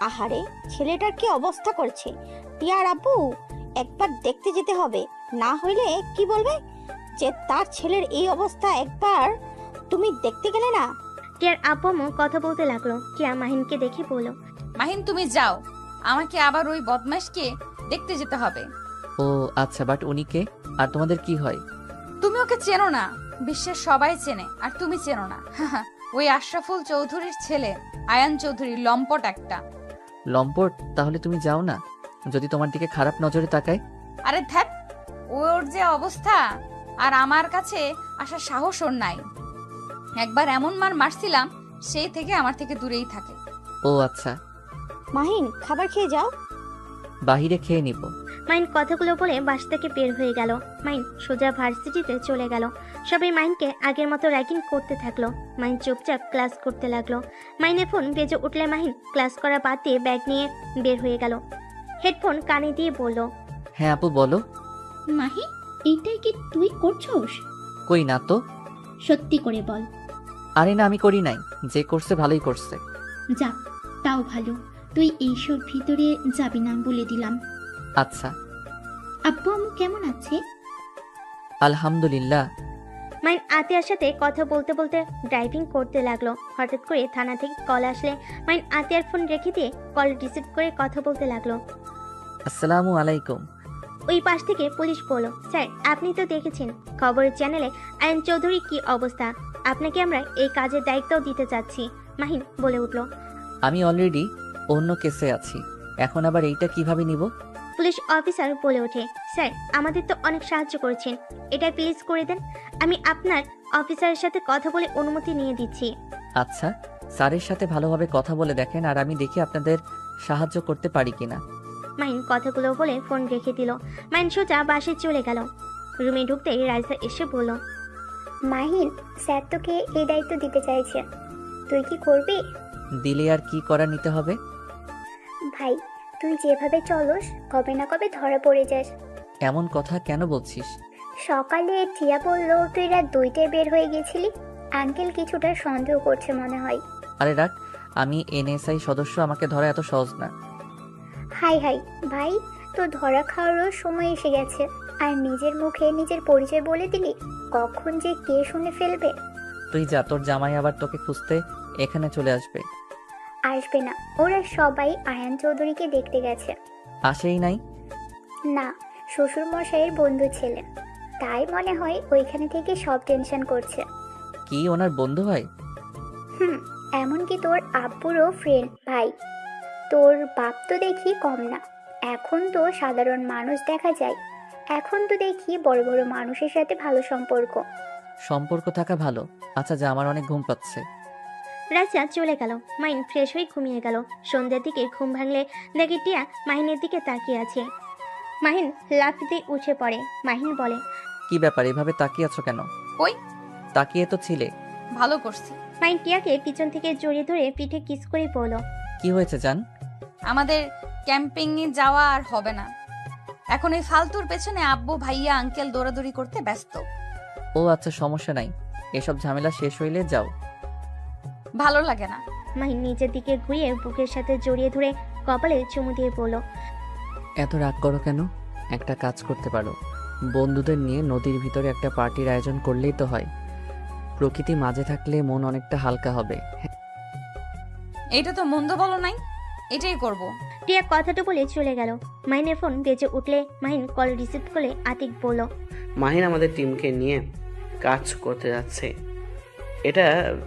আহারে, ছেলেটার কি অবস্থা করছে। টিয়ার আব্বু একবার দেখতে যেতে হবে, না হইলে কি বলবে যে তার ছেলের এই অবস্থা, একবার তুমি দেখতে গেলে না। টিয়ার আব্বু কথা বলতে লাগলো। টিয়া মাহিনকে দেখে বলল, মাহিন তুমি যাও, আমাকে আবার ওই বদমাশকে দেখতে যেতে হবে। ও আচ্ছা, বাট উনি কে? আর তোমাদের কি হয়? তুমি ওকে চেনো না, বিশ্বের সবাই চেনে, আর তুমি চেনো না। ওই আশরাফুল চৌধুরীর ছেলে আয়ান চৌধুরী, লম্পট একটা। লম্পট? তাহলে তুমি যাও না, যদি তোমার দিকে খারাপ নজরে তাকায়। আরে ধ্যাত, ওর যে অবস্থা, আর আমার কাছে আসার সাহস ওর নাই। একবার এমন মার মারছিলাম, সেই থেকে আমার থেকে দূরেই থাকে। ও আচ্ছা, মাহিন, খাবার খেয়ে যাও। বাহিরে খেয়ে নিব। মাহিন কথাগুলো বলে বাস থেকে বের হয়ে গেল। মাহিন সোজা ভার্সিটিতে চলে গেল। সবাই মাহিনকে আগের মতো র্যাগিং করতে থাকলো। মাহিন চুপচাপ ক্লাস করতে লাগলো। মাহিনের ফোন বেজে উঠলে মাহিন ক্লাস করা বাদ দিয়ে ব্যাগ নিয়ে বের হয়ে গেল। হেডফোন কানে দিয়ে বলল, হ্যাঁ আপু বলো। মাহি, এইটাই কি তুই করছস? কই না তো। সত্যি করে বল। আরে না, আমি করি নাই। যে করছে ভালোই করছে। যাক, তাও ভালো। তুই এইসব ভিতরে যাবি না বলে দিলাম। আচ্ছা। আব্বু আম্মু কেমন আছে? আলহামদুলিল্লাহ। মাইন আতিয়ার সাথে কথা বলতে বলতে ড্রাইভিং করতে লাগলো। হঠাৎ করে থানা থেকে কল আসলে মাইন আতিয়ার ফোন রেখে দিয়ে কল রিসিভ করে কথা বলতে লাগলো। আসসালামু আলাইকুম। ওই পাশ থেকে পুলিশ বলল, স্যার আপনি তো দেখেছেন খবরের চ্যানেলে আয়ন চৌধুরী কি অবস্থা, আপনাকে আমরা এই কাজের দায়িত্ব দিতে চাচ্ছি। মাহিন বলে উঠল। আমি অলরেডি অন্য কেসে আছি, এখন আবার এইটা কিভাবে নিব? পুলিশ অফিসার বলে ওঠে, স্যার আমাদের তো অনেক সাহায্য করেছেন, এটা প্লিজ করে দেন। আমি আপনার অফিসারের সাথে কথা বলে অনুমতি নিয়ে দিচ্ছি। আচ্ছা, স্যারের সাথে ভালোভাবে কথা বলে দেখেন, আর আমি দেখি আপনাদের সাহায্য করতে পারি কিনা। মাইন কথাগুলো বলে ফোন রেখে দিল। মাইন সোজা বাসে চলে গেল। রুমে ঢুকতেই রাইসা এসে বলল, মাহিন, স্যার তোকে এই দায়িত্ব দিতে চাইছে, তুই কি করবি? দিলে আর কি করা নিতে হবে? ভাই, তুই যেভাবে চলস কবে না কবে ধরা পড়ে যাস। এমন কথা কেন বলছিস? সকালে টিয়া বললো তুই রাত 2টায় বের হয়ে গেছিলি। আঙ্কেল কিছুটা সন্দেহ করছে মনে হয়। আরে রাখ, আমি এনএসআই সদস্য, আমাকে ধরা এত সহজ না। হাই হাই ভাই, তো ধরা খাওয়ারও সময় এসে গেছে, আর নিজের মুখে নিজের পরিচয় বলে দিলি, কখন যে কে শুনে ফেলবে। তুই যা, তোর জামাই আবার তোকে খুঁজতে এখানে চলে আসবে। আসবে না, ওরা সবাই আয়ান চৌধুরীকে দেখতে গেছে। আসেই নাই? না, শ্বশুর মশাইয়ের বন্ধু ছেলে, তাই মনে হয় ওইখানে থেকে সব টেনশন করছে। কি ওনার বন্ধু হয়? এমনকি তোর আব্বুরও ফ্রেন্ড ভাই। তোর বাপ তো দেখি কম না, এখন তো সাধারণ মানুষ দেখা যায়, এখন তো দেখি বড় বড় মানুষের সাথে ভালো সম্পর্ক। সম্পর্ক থাকা ভালো। আচ্ছা যা, আমার অনেক ঘুম পাচ্ছে। রাজা চলে গেল। মাইন ফ্রেশ হয়ে ঘুমিয়ে গেল। সন্ধ্যার দিকে ঘুম ভাঙলে দেখে টিয়া মাহিনের দিকে তাকিয়ে আছে। মাহিন লাফ দিয়ে উঠে পড়ে। মাহিন বলে, কি ব্যাপার, এভাবে তাকিয়ে আছো কেন? কই? তাকিয়ে তো ছিলে। ভালো করছি। মাইন টিয়াকে পিছন থেকে জড়িয়ে ধরে পিঠে কিস করে বলল, কি হয়েছে জান? আমাদের ক্যাম্পিং এ যাওয়া আর হবে না, এখন এই ফালতুর পেছনে আব্বু ভাইয়া আঙ্কেল দৌড়াদৌড়ি করতে ব্যস্ত। ও আচ্ছা, সমস্যা নাই, এসব ঝামেলা শেষ হইলে যাও। ভালো লাগে না। মাহিন নিচের দিকে ঘুরিয়ে বুকের সাথে জড়িয়ে ধরে কপালে চুমু দিয়ে বলল, এত রাগ করো কেন? একটা কাজ করতে পারো, বন্ধুদের নিয়ে নদীর ভিতরে একটা পার্টির আয়োজন করলেই তো হয়। প্রকৃতি মাঝে থাকলে মন অনেকটা হালকা হবে। এটা তো মন্দ বলো নাই, এটাই করব। টিয়া কথাটা বলে চলে গেল। মাহিনের ফোন বেজে উঠলে মাহিন কল রিসিভ করে আতিক বলল, মাহিন আমাদের টিমকে নিয়ে কাজ করতে যাচ্ছে,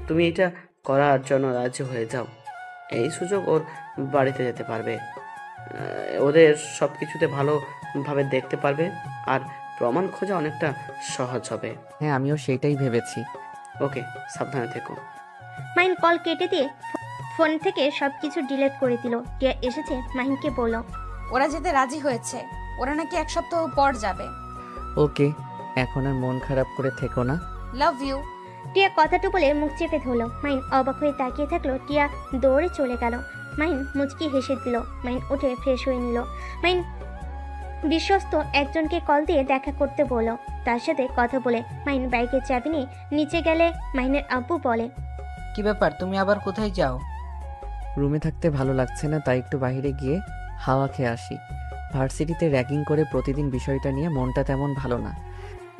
তুমি এটা করার জন্য রাজি হয়ে যাও। এই সুযোগ ওর বাড়িতে যেতে পারবে, ওদের সব কিছুতে ভালোভাবে দেখতে পারবে, আর প্রমাণ খোঁজা অনেকটা সহজ হবে। হ্যাঁ, আমিও সেইটাই ভেবেছি। ওকে, সাবধানে থেকো। মাহিন কল কেটে দিয়ে ফোন থেকে সবকিছু ডিলিট করে দিল। টিয়া এসেছে মাহিনকে বলল, ওরা যেতে রাজি হয়েছে, ওরা নাকি 1 সপ্তাহ পর যাবে। ওকে, এখন আর মন খারাপ করে থেকো না। Love you. টিয়া কথাটা বলে মুখ চেপে ধরলো। মাহিন অবাক হয়ে তাকিয়ে থাকলো। টিয়া দৌড়ে চলে গেল। মাহিন মুচকি হেসে দিল। মাহিন উঠে ফ্রেশ হয়ে নিল। মাহিন বিশ্বস্ত একজনকে কল দিয়ে দেখা করতে বলল। তার সাথে কথা বলে মাহিন বাইকের চাবি নিয়ে নিচে গেলে মাহিনের আব্বু বলে, কি ব্যাপার, তুমি আবার কোথায় যাও? রুমে থাকতে ভালো লাগছে না, তাই একটু বাইরে গিয়ে হাওয়া খেয়ে আসি। ভার্সিটিতে র্যাগিং করে প্রতিদিন বিষয়টা নিয়ে মনটা তেমন ভালো না।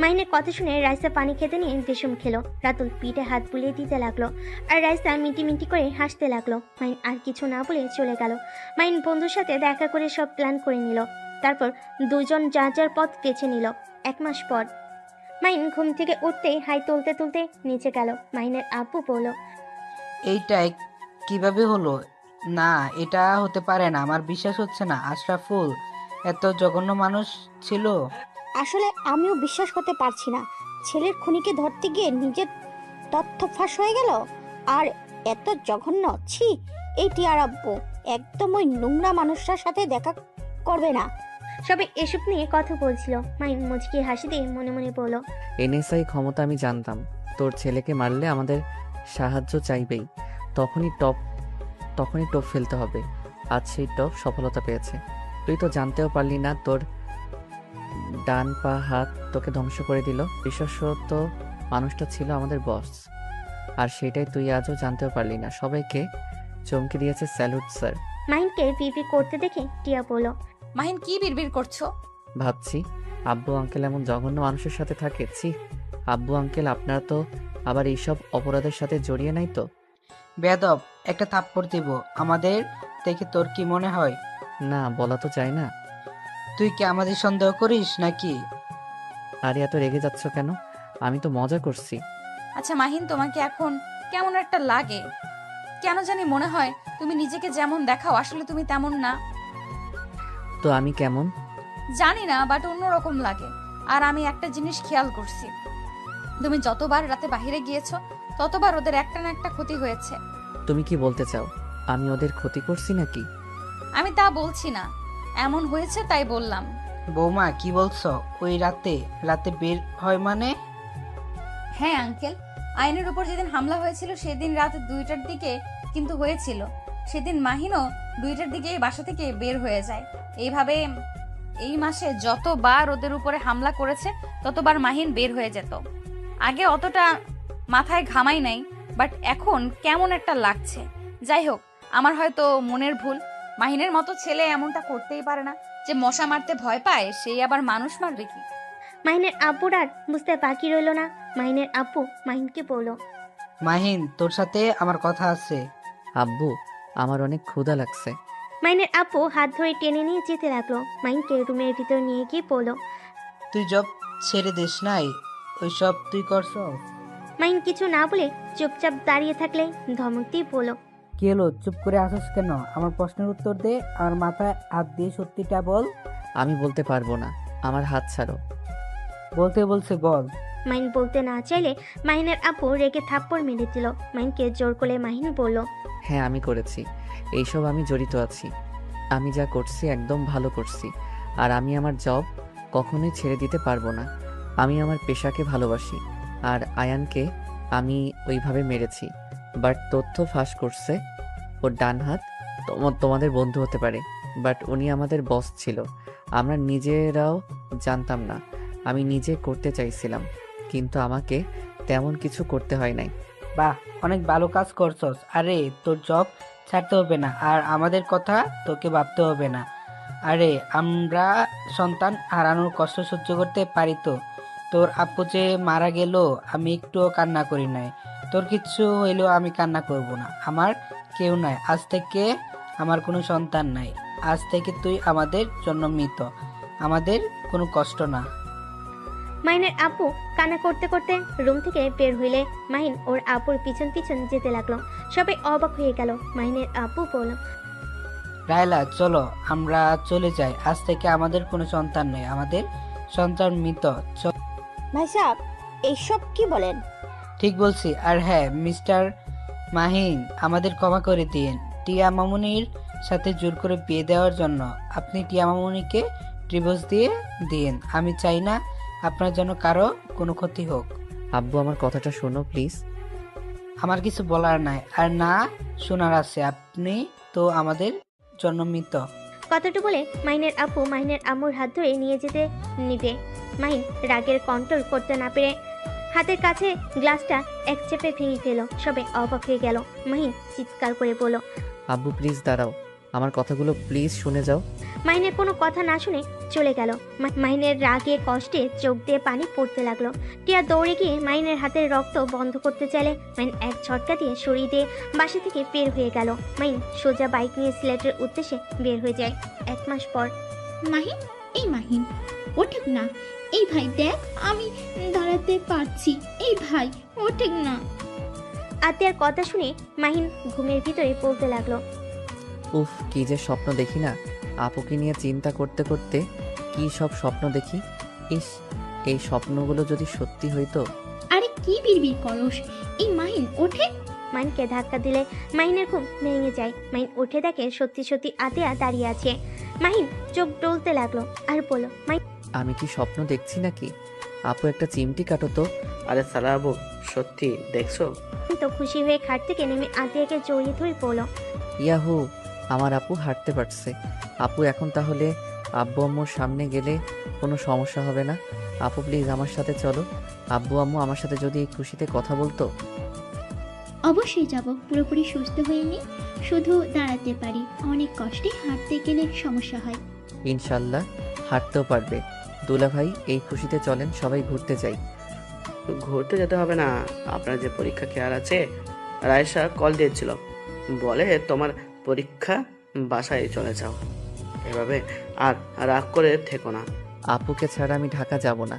মাহিনের কথা শুনে রাইসা পানি খেতে নিয়ে বেসম খেলো। রাতুল পিঠে হাত বুলিয়ে দিতে লাগলো, আর রাইসা মিটি মিটি করে হাসতে লাগলো। মাহিন আর কিছু না বলে চলে গেল। মাহিন বন্ধুর সাথে দেখা করে সব প্ল্যান করে নিল। তারপর দুজন যার যার পথ বেছে নিল। 1 মাস পর মাহিন ঘুম থেকে উঠতেই হাই তুলতে তুলতে নিচে গেল। মাহিনের আব্বু বলল, এইটাই কিভাবে হলো? না, এটা হতে পারে না, আমার বিশ্বাস হচ্ছে না। আশরাফুল এত জঘন্য মানুষ ছিল? আসলে আমিও বিশ্বাস করতে পারছি না, ছেলের খুনিকে ধরতে গিয়ে নিজের তথ্য ফাঁস হয়ে গেল। আর এত জঘন্য, ছি! এই টিয়ার আব্বু একদম ওই নোংরা মানুষটার সাথে দেখা করবে না। সবাই এসব নিয়ে কথা বলছিল। মাহিন মুচকি হাসি দিয়ে মনে মনে বলল, এনএসআই ক্ষমতা আমি জানতাম, তোর ছেলেকে মারলে আমাদের সাহায্য চাইবেই, তখনই টপ ফেলতে হবে। আজ সেই টপ সফলতা পেয়েছে। তুই তো জানতেও পারলি না তোর ডান পা হাত তোকে ধ্বংস করে দিল। বিশেষত মানুষটা ছিল আমাদের বস, আর সেটাই তুই আজও জানতেও পারলি না। সবাইকে চমকে দিয়েছে। Salute sir. মাহিনকে বিপি করতে দেখে টিয়া বলল, মাহিন কি বিড়বিড় করছো? ভাবছি আব্বু আঙ্কেল এমন জঘন্য মানুষের সাথে থাকে। ছি, আব্বু আঙ্কেল আপনারা তো আবার এইসব অপরাধের সাথে জড়িয়ে নাই তো? বেয়াদব, একটা থাপ্পড় দিব। আমাদের দেখে তোর কি মনে হয়? না, বলা তো যায় না। তুই কি আমাদের সন্দেহ করিস নাকি? আরে এত রেগে যাচ্ছ কেন? আমি তো মজা করছি। আচ্ছা মাহিন, তোমাকে এখন কেমন একটা লাগে? কেন জানি মনে হয় তুমি নিজেকে যেমন দেখাও আসলে তুমি তেমন না। তো আমি কেমন? জানি না, বাট অন্যরকম লাগে। আর আমি একটা জিনিস খেয়াল করছি, তুমি যতবার রাতে বাইরে গিয়েছো ততবার ওদের একটা না একটা ক্ষতি হয়েছে। তুমি কি বলতে চাও আমি ওদের ক্ষতি করছি নাকি? আমি তা বলছি না, এমন হয়েছে তাই বললাম। বৌমা কি বলছো? ওই রাতে রাতে বের হয় মানে? হ্যাঁ আঙ্কেল, আইনের উপর যেদিন হামলা হয়েছিল সেদিন রাত 2টার দিকে কিন্তু হয়েছিল। সেদিন মাহিনও 2টার দিকে বাসা থেকে বের হয়ে যায়। এইভাবে এই মাসে যতবার ওদের উপরে হামলা করেছে ততবার মাহিন বের হয়ে যেত। আগে অতটা মাথায় ঘামাই নাই, বাট এখন কেমন একটা লাগছে। যাই হোক, আমার হয়তো মনের ভুল। মাহিনের মতো ছেলে এমনটা করতেই পারে না, যে মশা মারতে ভয় পায় সেই আবার মানুষ মারবে কি? মাহিনের আব্বুর আর বুঝতে বাকি রইল না। মাহিনের আব্বু মাহিনকে বলল, মাহিন, তোর সাথে আমার কথা আছে। আব্বু, আমার অনেক ক্ষুধা লাগছে। মাহিনের আব্বু হাত ধরে টেনে নিয়ে যেতে লাগলো। মাহিনকে রুমের ভিতর নিয়ে গিয়ে বলল, তুই জব ছেড়ে দিস নাই, ওইসব তুই করছ? মাহিন কিছু না বলে চুপচাপ দাঁড়িয়ে থাকলে ধমক দিয়ে বলল, কি হলো, চুপ করে আসিস কেন? আমার প্রশ্নের উত্তর দে। আমার মাথায় হাত দিয়ে সত্যিটা বল। আমি বলতে পারবো না, আমার হাত ছাড়ো। বলতে বলছে বল। মাহিন বলতে না চাইলে মাহিনের আব্বু রেগে থাপ্পড় মেরে দিল। মাহিনকে জোর করে মাহিন বলল, হ্যাঁ আমি করেছি, এইসব আমি জড়িত আছি। আমি যা করছি একদম ভালো করছি, আর আমি আমার জব কখনোই ছেড়ে দিতে পারবো না। আমি আমার পেশাকে ভালোবাসি, আর আয়ানকে আমি ওইভাবে মেরেছি। বাট তথ্য ফাঁস করছে ওর ডান হাত তোমাদের বন্ধু হতে পারে, বাট উনি আমাদের বস ছিল। আমরা নিজেরাও জানতাম না। আমি নিজে করতে চাইছিলাম, কিন্তু আমাকে তেমন কিছু করতে হয় নাই। বাহ, অনেক ভালো কাজ করছস। আরে তোর জব ছাড়তে হবে না, আর আমাদের কথা তোকে ভাবতে হবে না। আরে আমরা সন্তান হারানোর কষ্ট সহ্য করতে পারি তো? তোর আপু যে মারা গেল আমি একটুও কান্না করি নাই। তোর কিচ্ছু হইলেও আমি কান্না করব না। আমার কেউ নাই, আজ থেকে আমার কোনো সন্তান নাই। আজ থেকে তুই আমাদের জন্য মৃত, আমাদের কোনো কষ্ট না। মাহিনের আব্বু কান্না করতে করতে রুম থেকে বের হইলে মাহিন ওর আব্বুর পিছন পিছন যেতে লাগলো। সবাই অবাক হয়ে গেল। মাহিনের আব্বু বলল, রায়লা চলো আমরা চলে যাই। আজ থেকে আমাদের কোনো সন্তান নেই, আমাদের সন্তান মৃত। ভাই সাহেব, এইসব কি বলেন? ঠিক বলছি। আর হ্যাঁ মিস্টার মাহিন, আমাদের ক্ষমা করে দিন টিয়া মামুনির সাথে জোর করে বিয়ে দেওয়ার জন্য। আপনি টিয়া মামুনিকে ডিভোর্স দিয়ে দিন। আমি চাই না আপনার জন্য কারো কোনো ক্ষতি হোক। আব্বু, আমার কথাটা শোনো প্লিজ। আমার কিছু বলার নাই, আর না শোনার আছে। আপনি তো আমাদের জন্য মৃত। কথাটা বলে মাহিনের আব্বু মাহিনের আম্মুর হাত ধরে নিয়ে যেতে নিবে। মাহিন রাগের কন্ট্রোল করতে না পেরে হাতের কাছে গ্লাসটা এক চেপে ভেঙে ফেলো। সবাই অবাক হয়ে গেল। মাহিন চিৎকার করে বলল, আব্বু প্লিজ দাঁড়াও, আমার কথাগুলো প্লিজ শুনে যাও। মাহিনের কোনো কথা না শুনে চলে গেল। মাহিনের রাগে কষ্টে চোখ দিয়ে পানি পড়তে লাগলো। টিয়া দৌড়ে গিয়ে মাহিনের হাতের রক্ত বন্ধ করতে চাইলে মাহিন এক ঝটকা দিয়ে সরিয়ে দিয়ে বাসা থেকে বের হয়ে গেল। মাহিন সোজা বাইক নিয়ে সিলেটের উদ্দেশ্যে বের হয়ে যায়। 1 মাস পর। মাহিন, এই মাহিন, ওঠেক না। এই ভাই দেখ, আমি দাঁড়াতে পারছি। এই ভাই ওঠেক না। আত্মীয়ার কথা শুনে মাহিন ঘুমের ভিতরে বলতে লাগলো, উফ, কি যে স্বপ্ন দেখি না। আপুকে নিয়ে চিন্তা করতে করতে কি সব স্বপ্ন দেখি। ইস, এই স্বপ্নগুলো যদি সত্যি হইতো। আরে কি বিড়বিড় করস? এই মাহিন ওঠে। মাহিনকে ধাক্কা দিলে মাহিনের ঘুম ভেঙে যায়। মাহিন উঠে দেখে সত্যি সত্যি আতিয়া দাঁড়িয়ে আছে। মাহিন চোখ ডলতে লাগলো আর বলল, মাহিন আমি কি স্বপ্ন দেখছি নাকি? আপু একটা চিমটি কাটো তো। আরে সালা আবু, সত্যি দেখছো? তো খুশি হয়ে খাট থেকে নেমে আতিয়াকে জড়িয়ে ধরে বলল, ইয়াহু, আমার আপু হাঁটতে পারছে। আপু এখন তাহলে আব্বু আম্মুর সামনে গেলে কোনো সমস্যা হবে না। আপু প্লিজ আমার সাথে চলো। আব্বু আম্মু আমার সাথে যদি এই খুশিতে কথা বলতো। অবশ্যই যাব, পুরোপুরি সুস্থ হয়নি, শুধু দাঁড়াতে পারি, অনেক কষ্টে হাঁটতে গেলে সমস্যা হয়। ইনশাল্লাহ হাঁটতেও পারবে। দুলা ভাই এই খুশিতে চলেন সবাই ঘুরতে যাই। ঘুরতে যেতে হবে না, আপনার যে পরীক্ষা খেয়াল আছে? রায়সা কল দিয়েছিল, বলে তোমার পরীক্ষা, বাসায় চলে যাও। এভাবে আর রাগ করে থেকো না। আপুকে ছাড়া আমি ঢাকা যাব না।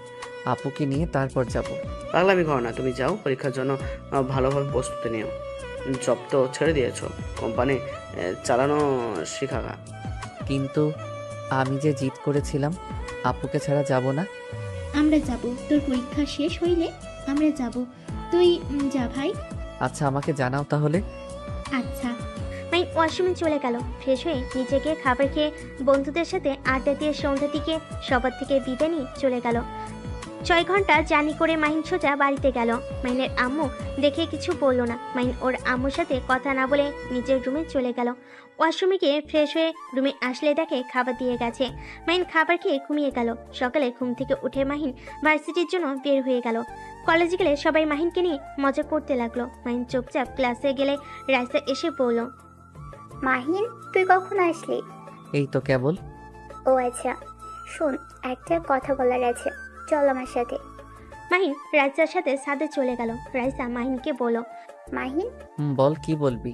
আপুকে নিয়ে তারপর যাব। পাগলামি করো না, তুমি যাও, পরীক্ষার জন্য ভালোভাবে প্রস্তুতি নিও। জব তো ছেড়ে দিয়েছো, কোম্পানি চালানো শিখাগা। কিন্তু আমি যে জিদ করেছিলাম আপুকে ছাড়া যাব না। আমরা যাব, তোর পরীক্ষা শেষ হইলে আমরা যাব। তুই যা ভাই। আচ্ছা আমাকে জানাও তাহলে। আচ্ছা। মাইন ওয়াশরুমে চলে গেল। ফ্রেশ হয়ে নিচে গিয়ে খাবার খেয়ে বন্ধুদের সাথে আড্ডা দিয়ে সন্ধ্যা দিকে সবার থেকে বিদায় নিয়ে চলে গেল। 6 ঘন্টা জার্নি করে মাহিন সোজা বাড়িতে গেল। মাহিনের আম্মু দেখে কিছু বলল না। মাহিন ওর আম্মুর সাথে কথা না বলে নিজের রুমে চলে গেল। ওয়াশরুমে গিয়ে ফ্রেশ হয়ে রুমে আসলে দেখে খাবার দিয়ে গেছে। মাহিন খাবার খেয়ে ঘুমিয়ে গেল। সকালে ঘুম থেকে উঠে মাহিন ভার্সিটির জন্য বের হয়ে গেল। কলেজে গেলে সবাই মাহিনকে নিয়ে মজা করতে লাগলো। মাহিন চুপচাপ ক্লাসে গেলে রাইসা এসে বলল, মাহিন, তুই কখন আসলি? এই তো কেবল। ও আচ্ছা, শোন, একটা কথা বলার আছে, চল আমার সাথে। মাহিন রাইসার সাথে ছাদে চলে গেল। রাইসা মাহিনকে বলল, মাহিন, বল কি বলবি?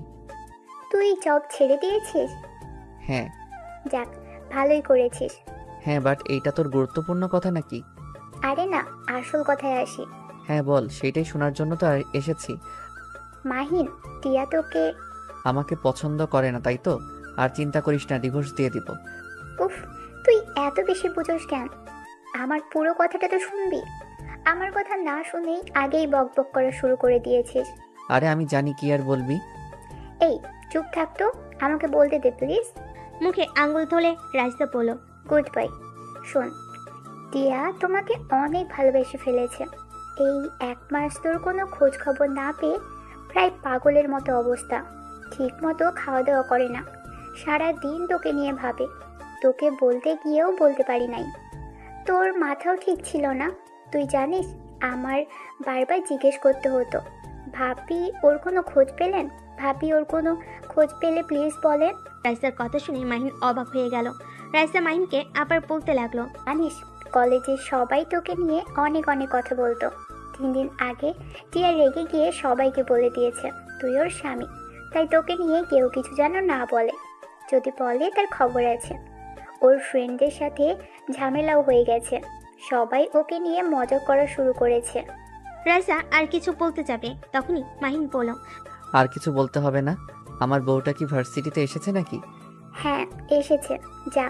তুই জব ছেড়ে দিয়েছিস? হ্যাঁ। যাক, ভালোই করেছিস। হ্যাঁ বাট এইটা তোর গুরুত্বপূর্ণ কথা নাকি? আরে না, আসল কথায় আসি। হ্যাঁ বল, সেইটাই শোনার জন্য তো এসেছি। মাহিন, টিয়া তোকে... আমাকে পছন্দ করে না তাই তো? আর চিন্তা করিস না, ডিভোর্স দিয়ে দিব। উফ, তুই এত বেশি বুঝোস কেন? আমার পুরো কথাটা তো শুনবি। আমার কথা না শুনেই আগেই বক বক করা শুরু করে দিয়েছিস। আরে আমি জানি, কি আর বলবি। এই চুপ থাক তো, আমাকে বলতে দে প্লিজ। মুখে আঙ্গুল ধরে রাইসা বলল, গুড বাই। শোন, টিয়া তোমাকে অনেক ভালোবেসে ফেলেছে। এই 1 মাস তোর কোনো খোঁজ খবর না পেয়ে প্রায় পাগলের মতো অবস্থা। ঠিক মতো খাওয়া দাওয়া করে না, সারা দিন তোকে নিয়ে ভাবে। তোকে বলতে গিয়েও বলতে পারি নাই। তোর মাথাও ঠিক ছিল না, তুই জানিস। আমার বারবার জিজ্ঞেস করতে হতো, ভাবি ওর কোনো খোঁজ পেলেন? ভাবি ওর কোনো খোঁজ পেলে প্লিজ বলেন। রাইসার কথা শুনে মাহিন অবাক হয়ে গেল। রাইসা মাহিনকে আবার বলতে লাগলো, জানিস, কলেজের সবাই তোকে নিয়ে অনেক অনেক কথা বলতো। 3 দিন আগে টিয়া রেগে গিয়ে সবাইকে বলে দিয়েছে তুই ওর স্বামী। তাই তোকে নিয়ে কেউ কিছু যেন না বলে। যদি বলে তার খবর আছে। ওর ফ্রেন্ডদের সাথে ঝামেলাও হয়ে গেছে। সবাই ওকে নিয়ে মজা করা শুরু করেছে। রাইসা আর কিছু বলতে যাবে, তখনই মাহিন বলল, আর কিছু বলতে হবে না। আমার বউটা কি ভার্সিটিতে এসেছে নাকি? হ্যাঁ এসেছে, যা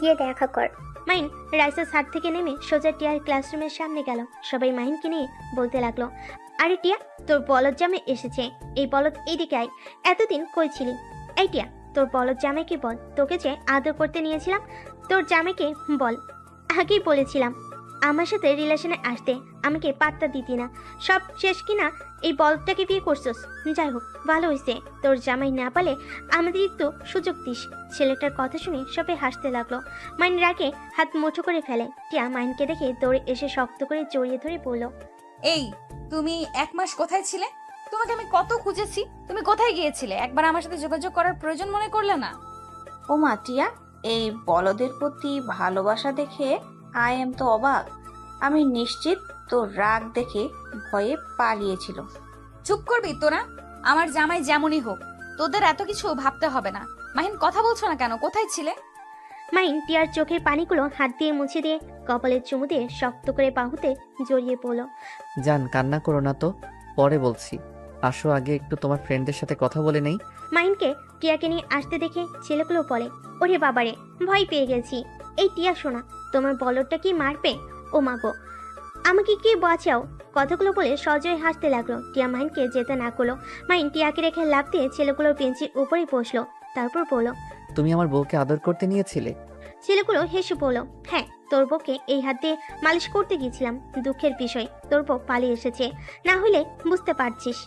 গিয়ে দেখা কর। মাহিন রাইসার ছাদ থেকে নেমে সোজা টিয়ার ক্লাসরুমের সামনে গেল। সবাই মাহিনকে নিয়ে বলতে লাগলো, আরে টিয়া, তোর বলদ জামাই এসেছে। এই বলদ এইদিকে আয়। এতদিন কই ছিলি? এই টিয়া, তোর বলদ জামাইকে বল, তোকে যে আদর করতে নিয়েছিলাম, তোর জামাইকে বল। আগেই বলেছিলাম আমার সাথে রিলেশনে আসতে, আমাকে পাত্তা দিতি না। সব শেষ কিনা এই বলদটাকে বিয়ে করছস। যাই হোক, ভালো হয়েছে। তোর জামাই না পালে আমাদের একটু সুযোগ দিস। ছেলেটার কথা শুনে সবাই হাসতে লাগলো। মাইন রাগে হাত মুঠো করে ফেলে। টিয়া মাইনকে দেখে দৌড়ে এসে শক্ত করে জড়িয়ে ধরে বলল, এই, তুমি 1 মাস কোথায় ছিলে? তোমাকে আমি কত খুঁজেছি, তুমি কোথায় গিয়েছিলে? একবার আমার সাথে যোগাযোগ করার প্রয়োজন মনে করলে না? ও মা টিয়া, এই বলদের প্রতি ভালোবাসা দেখে আই এম তো অবাক। আমি নিশ্চিত তোর রাগ দেখে ভয়ে পালিয়েছিল। চুপ করবি তোরা? আমার জামাই যেমনই হোক, তোদের এত কিছু ভাবতে হবে না। মাহিন, কথা বলছো না কেন? কোথায় ছিলে? মাইন টিয়ার চোখের পানিগুলো হাত দিয়ে মুছে দিয়ে কপালে চুমু দিয়ে শক্ত করে বাহুতে জড়িয়ে পড়ল। জান কান্না করো না তো, পরে বলছি। আসো আগে একটু তোমার ফ্রেন্ডদের সাথে কথা বলে নেই। মাইনকে টিয়াকে নিয়ে আসতে দেখে ছেলেগুলো বলে, ওরে বাবারে, ভয় পেয়ে গেছি। এই টিয়া শোনা, তোমার বলদটা কি মারবে? ও মাগো, আমাকে কি বাঁচাও। কথাগুলো বলে সজয় হাসতে লাগলো। টিয়া মাইনকে যেতে না করলো। মাইন টিয়াকে রেখে লাফ দিয়ে ছেলেগুলোর বেঞ্চের উপরে বসলো। তারপর বলল, তুমি আমার বউকে আদর করতে নিয়েছিলে? ছেলেগুলো হেসে বলল, হ্যাঁ, তোর বউকে এই হাত দিয়ে মালিশ করতে গিয়েছিলাম। দুঃখের বিষয়, তোর বউ পালিয়ে এসেছে, না হলে বুঝতে পারছিস।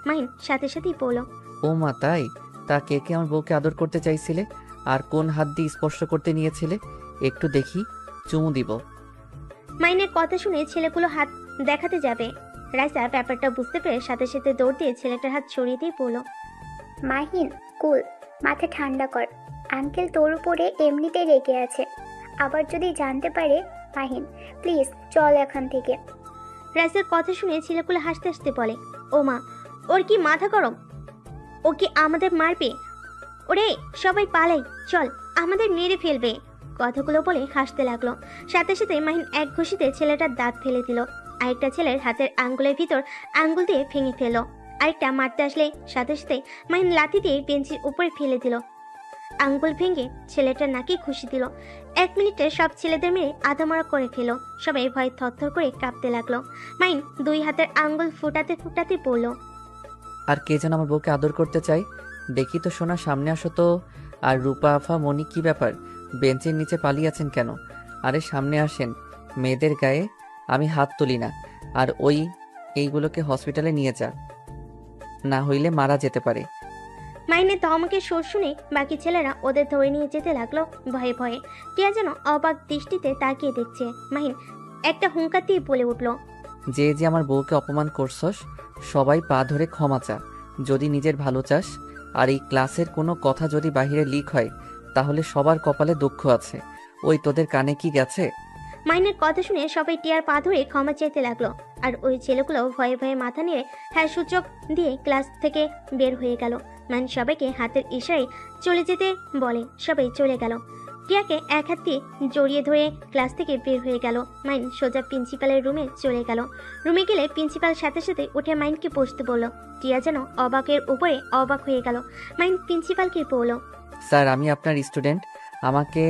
মাইন সাথে সাথেই বলল, ও মা তাই? তা কে কে আমার বউকে আদর করতে চাইছিলে? আর কোন হাত দিয়ে স্পর্শ করতে নিয়েছিলে? একটু দেখি, চুমু দিব। মাইনের কথা শুনে ছেলেগুলো হাত দেখাতে যাবে। রাইসা ব্যাপারটা বুঝতে পেরে সাথে সাথে দৌড় দিয়ে ছেলেটার হাত সরিয়ে দিয়ে বলল, মাহিন কুল, মাথা ঠান্ডা কর। আঙ্কেল তোর উপরে এমনিতেই রেগে আছে, আবার যদি জানতে পারে। মাহিন প্লিজ চল এখান থেকে। রাইসার কথা শুনে ছেলেগুলো হাসতে হাসতে বলে, ও মা, ওর কি মাথা গরম? ও কি আমাদের মারবে? ওরে সবাই পালাই, চল, আমাদের মেরে ফেলবে। কথাগুলো বলে হাসতে লাগলো। সাথে সাথে মাহিন এক ঘুষিতে ছেলেটার দাঁত ফেলে দিল। আরেকটা ছেলের হাতের আঙ্গুলের ভিতর আঙ্গুল দিয়ে ভেঙে ফেললো। আরেকটা মারতে আসলে সাথে সাথে মাহিন লাথি দিয়ে বেঞ্চির উপরে ফেলে দিল। আঙ্গুল ভেঙে ছেলেটার নাকে ঘুষি দিল। 1 মিনিটে সব ছেলেদের মেরে আধামরা করে ফেলো। সবাই ভয় থরথর করে কাঁপতে লাগলো। মাইন 2 হাতের আঙ্গুল ফুটাতে ফুটাতে পড়ল, আর কে যেন আমার বউকে আদর করতে চাই, দেখি তো সোনা, সামনে আসো তো। আর রূপা আফা, মনি, কি ব্যাপার? বেঞ্চের নিচে পালিয়ে আছেন কেন? আরে সামনে আসেন। মেয়েদের গায়ে আমি হাত তুলি না। আর এইগুলোকে হসপিটালে নিয়ে যা, না হইলে মারা যেতে পারে। মাইনের ধমকে সুর শুনে বাকি ছেলেরা ওদের ধরে নিয়ে যেতে লাগলো ভয়ে ভয়ে। টিয়া যেন অবাক দৃষ্টিতে তাকিয়ে দেখছে। মাহিন একটা হুঙ্কার দিয়ে বলে উঠল, যে যে আমার বউকে অপমান করছস, সবাই পা ধরে ক্ষমা চা, যদি নিজের ভালো চাস। আর এই ক্লাসের কোনো কথা যদি বাহিরে লিক হয়, তাহলে সবার কপালে দুঃখ আছে। ওই তোদের কানে কি গেছে? মাইনের কথা শুনে সবাই টিয়ার পা ধরে ক্ষমা চাইতে লাগলো। আর ওই ছেলেগুলো ভয়ে ভয়ে মাথা নিয়ে হ্যাঁ সূচক দিয়ে ক্লাস থেকে বের হয়ে গেল। মাইন সবাইকে হাতের ইশারায় চলে যেতে বলে। সবাই চলে গেল। টিয়াকে এক হাত দিয়ে জড়িয়ে ধরে ক্লাস থেকে বের হয়ে গেল। মাইন সোজা প্রিন্সিপালের রুমে চলে গেল। রুমে গেলে প্রিন্সিপাল সাথে সাথে উঠে মাইনকে বসতে বলল। টিয়া যেন অবাকের উপরে অবাক হয়ে গেল। মাইন প্রিন্সিপালকে বলল, স্যার, আমি আপনার স্টুডেন্ট, আমাকে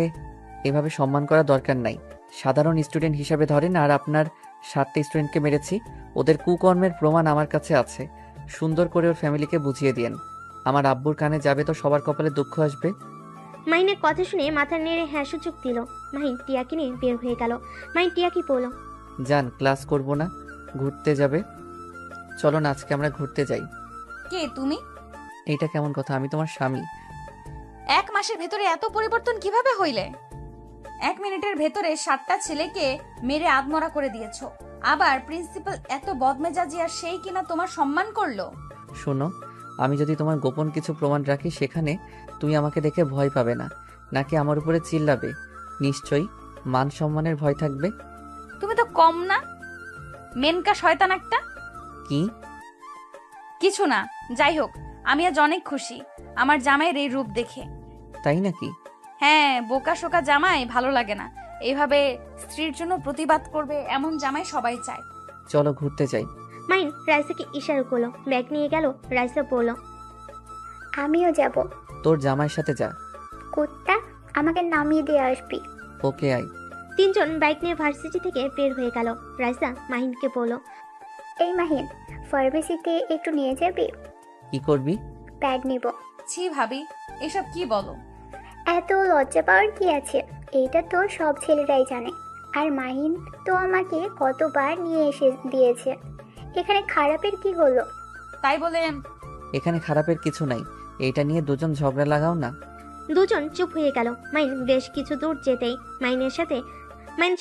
এভাবে সম্মান করা দরকার নাই। সাধারণ স্টুডেন্ট হিসাবে ধরেন। আর আপনার 7টা স্টুডেন্টকে মেরেছি, ওদের কুকর্মের প্রমাণ আমার কাছে আছে। সুন্দর করে ওর ফ্যামিলিকে বুঝিয়ে দিয়েন। আমার আব্বুর কানে যাবে তো সবার কপালে দুঃখ আসবে। মাইনের কথা শুনে মাথা নেড়ে হ্যাঁ সূচক দিল। মাহিন টিয়াকে নিয়ে বের হয়ে গেল। মাইন টিয়াকে বলল, যান, ক্লাস করব না, ঘুরতে যাবে। চলো না, আজকে আমরা ঘুরতে যাই। কে তুমি? এইটা কেমন কথা? আমি তোমার স্বামী। 1 মাসের ভেতরে এত পরিবর্তন কিভাবে হইলে? 1 মিনিটের ভেতরে 7টা ছেলেকে মেরে আদমরা করে দিয়েছো। আবার প্রিন্সিপাল এত বদমেজাজি, আর সেই কিনা তোমার সম্মান করলো। শোনো, আমি যদি তোমার গোপন কিছু প্রমাণ রাখি, সেখানে তুমি আমাকে দেখে ভয় পাবে না, নাকি আমার উপরে চিল্লাবে? নিশ্চয়ই মান সম্মানের ভয় থাকবে। তুমি তো কম না, মেনকা শয়তান একটা। কি? কিছু না, যাই হোক, আমি আজ অনেক খুশি আমার জামাইয়ের এই রূপ দেখে। তাই নাকি? হ্যাঁ, বোকা শোকা জামাই ভালো লাগে না। এইভাবে স্ত্রীর জন্য প্রতিবাদ করবে এমন জামাই সবাই চায়। চলো ঘুরতে যাই। মাইন রাইসাকে ইশারা করলো। ব্যাগ নিয়ে গেল। রাইসা বলল, আমিও যাব। তোর জামাইয়ের সাথে যা। কুত্তা, আমাকে নামিয়ে দিয়ে আসবি। ওকে, আই। 3 জন বাইক নিয়ে ভার্সিটি থেকে বের হয়ে গেল। রাইসা মাহিনকে বলল, এই মাহিন, ফার্মেসিতে একটু নিয়ে যাবি? কি করবি? প্যাড নিব। ছি ভাবি, এসব কি বলো? এত লজ্জা পাওয়ার কি আছে? এইটা তো সব ছেলেরাই জানে। আর মাহিন তো আমাকে কতবার নিয়ে এসে দিয়েছে। এখানে খারাপের কি হলো? তাই বলে এখানে খারাপের কিছু নাই, এইটা নিয়ে দুজন ঝগড়া লাগাও না। 2 জন চুপ হয়ে গেল। মাইন বেশ কিছু দূর যেতেই মাইন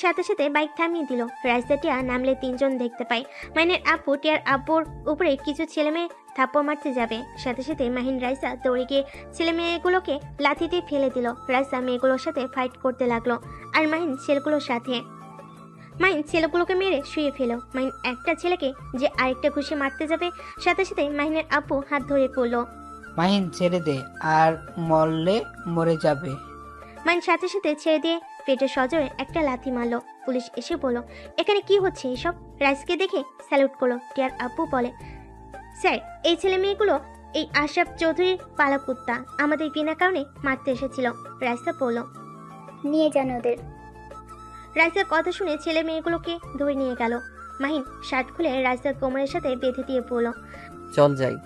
সাথে সাথে বাইক থামিয়ে দিল। রাইসা টিয়া নামলে 3 জন দেখতে পায়। মাইনের আব্বু টিয়ার আব্বুর উপরে কিছু ছেলে মেয়ে থাপ্পড় মারতে যাবে। সাথে সাথে মাহিন রাইসা দৌড়ে গিয়ে ছেলে মেয়েগুলোকে লাথি দিয়ে ফেলে দিল। রাইসা মেয়েগুলোর সাথে ফাইট করতে লাগলো। আর মাহিন ছেলেগুলোকে মেরে শুয়ে ফেলো। মাহিন একটা ছেলেকে যে আরেকটা ঘুষি মারতে যাবে, সাথে সাথে মাহিনের আব্বু হাত ধরে পড়লো। মাহিন ছেড়ে দে, আর মরলে মরে যাবে। মাইন সাথে সাথে ছেড়ে দিয়ে পেটে সজোরে একটা লাথি মারলো। পুলিশ এসে বলল, এখানে কি হচ্ছে এসব? রাইসকে দেখে স্যালুট করলো। টিয়ার আব্বু বলে, স্যার, এই ছেলে মেয়েগুলো এই আশরাফ চৌধুরীর পালা কুত্তা, আমাদের বিনা কারণে মারতে এসেছিল। রাইসা বলল, নিয়ে যান ওদের। রাইসার কথা শুনে ছেলে মেয়েগুলোকে ধরে নিয়ে গেল। মাহিন শার্ট খুলে রাইসার কোমরের সাথে বেঁধে দিয়ে বলল, চল যাই।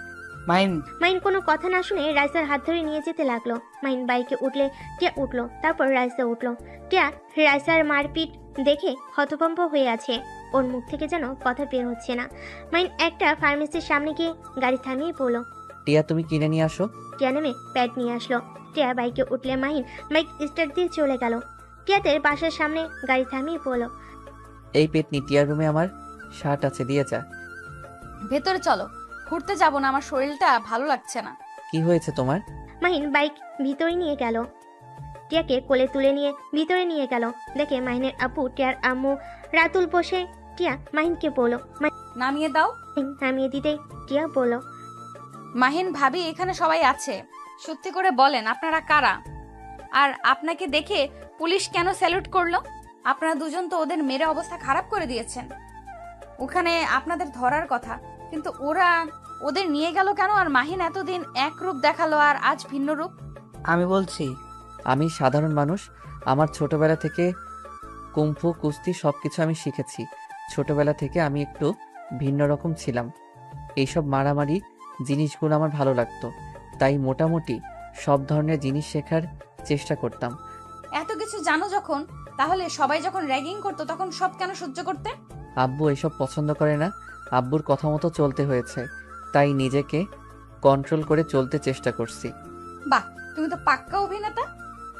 মাইন কোনো কথা না শুনে রাইসার হাত ধরে নিয়ে যেতে লাগলো। মাইন বাইকে উঠলে টিয়া উঠলো, তারপর রাইসা উঠলো। টিয়া রাইসার মারপিট দেখে হতভম্ব হয়ে আছে। ওর মুখ থেকে যেন কথা বের হচ্ছে না। মাইন একটা ফার্মেসির সামনে গিয়ে গাড়ি থামিয়ে বলল, টিয়া, তুমি কিনে নিয়ে আসো। টিয়া নেমে প্যাড নিয়ে আসলো। টিয়া বাইকে উঠলে মাহিন বাইক স্টার্ট দিয়ে চলে গেল। টিয়াদের বাসার সামনে গাড়ি থামিয়ে বলল, এই পেতনি, টিয়ার রুমে আমার শার্ট আছে, দিয়ে যা। ভেতরে চলো, ঘুরতে যাব না, আমার শরীরটা ভালো লাগছে না। কি হয়েছে তোমার? মাহিন বাইক ভিতরে নিয়ে গেল। টিয়াকে কোলে তুলে নিয়ে ভিতরে নিয়ে গেল। দেখে মাহিনের আপু টিয়ার আম্মু রাতুল বসে। টিয়া মাহিনকে বলল, নামিয়ে দাও। মাহিন নামিয়ে দিতেই টিয়া বলল, মাহিন ভাবি, এখানে সবাই আছে, সত্যি করে বলেন আপনারা কারা? আর আপনাকে দেখে পুলিশ কেন স্যালুট করলো? আপনারা দুজন তো ওদের মেরে অবস্থা খারাপ করে দিয়েছেন। ওখানে আপনাদের ধরার কথা, কিন্তু ওরা ওদের নিয়ে গেল কেন? আর মাহিন এতদিন এক রূপ দেখালো আর আজ ভিন্ন রূপ। আমি বলছি। আমি সাধারণ মানুষ, আমার ছোটবেলা থেকে কুম্ফু কুস্তি সব কিছু আমি শিখেছি। ছোটবেলা থেকে আমি একটু ভিন্ন রকম ছিলাম। এইসব মারামারি জিনিসগুলো আমার ভালো লাগতো, তাই মোটামুটি সব ধরনের জিনিস শেখার চেষ্টা করতাম। এত কিছু জানো যখন, তাহলে সবাই যখন র্যাগিং করতো তখন সব কেন সহ্য করতে? আব্বু এসব পছন্দ করে না, আব্বুর কথা মতো চলতে হয়েছে, তাই নিজেকে কন্ট্রোল করে চলতে চেষ্টা করছি। বাহ, তুমি তো পাক্কা অভিনেতা।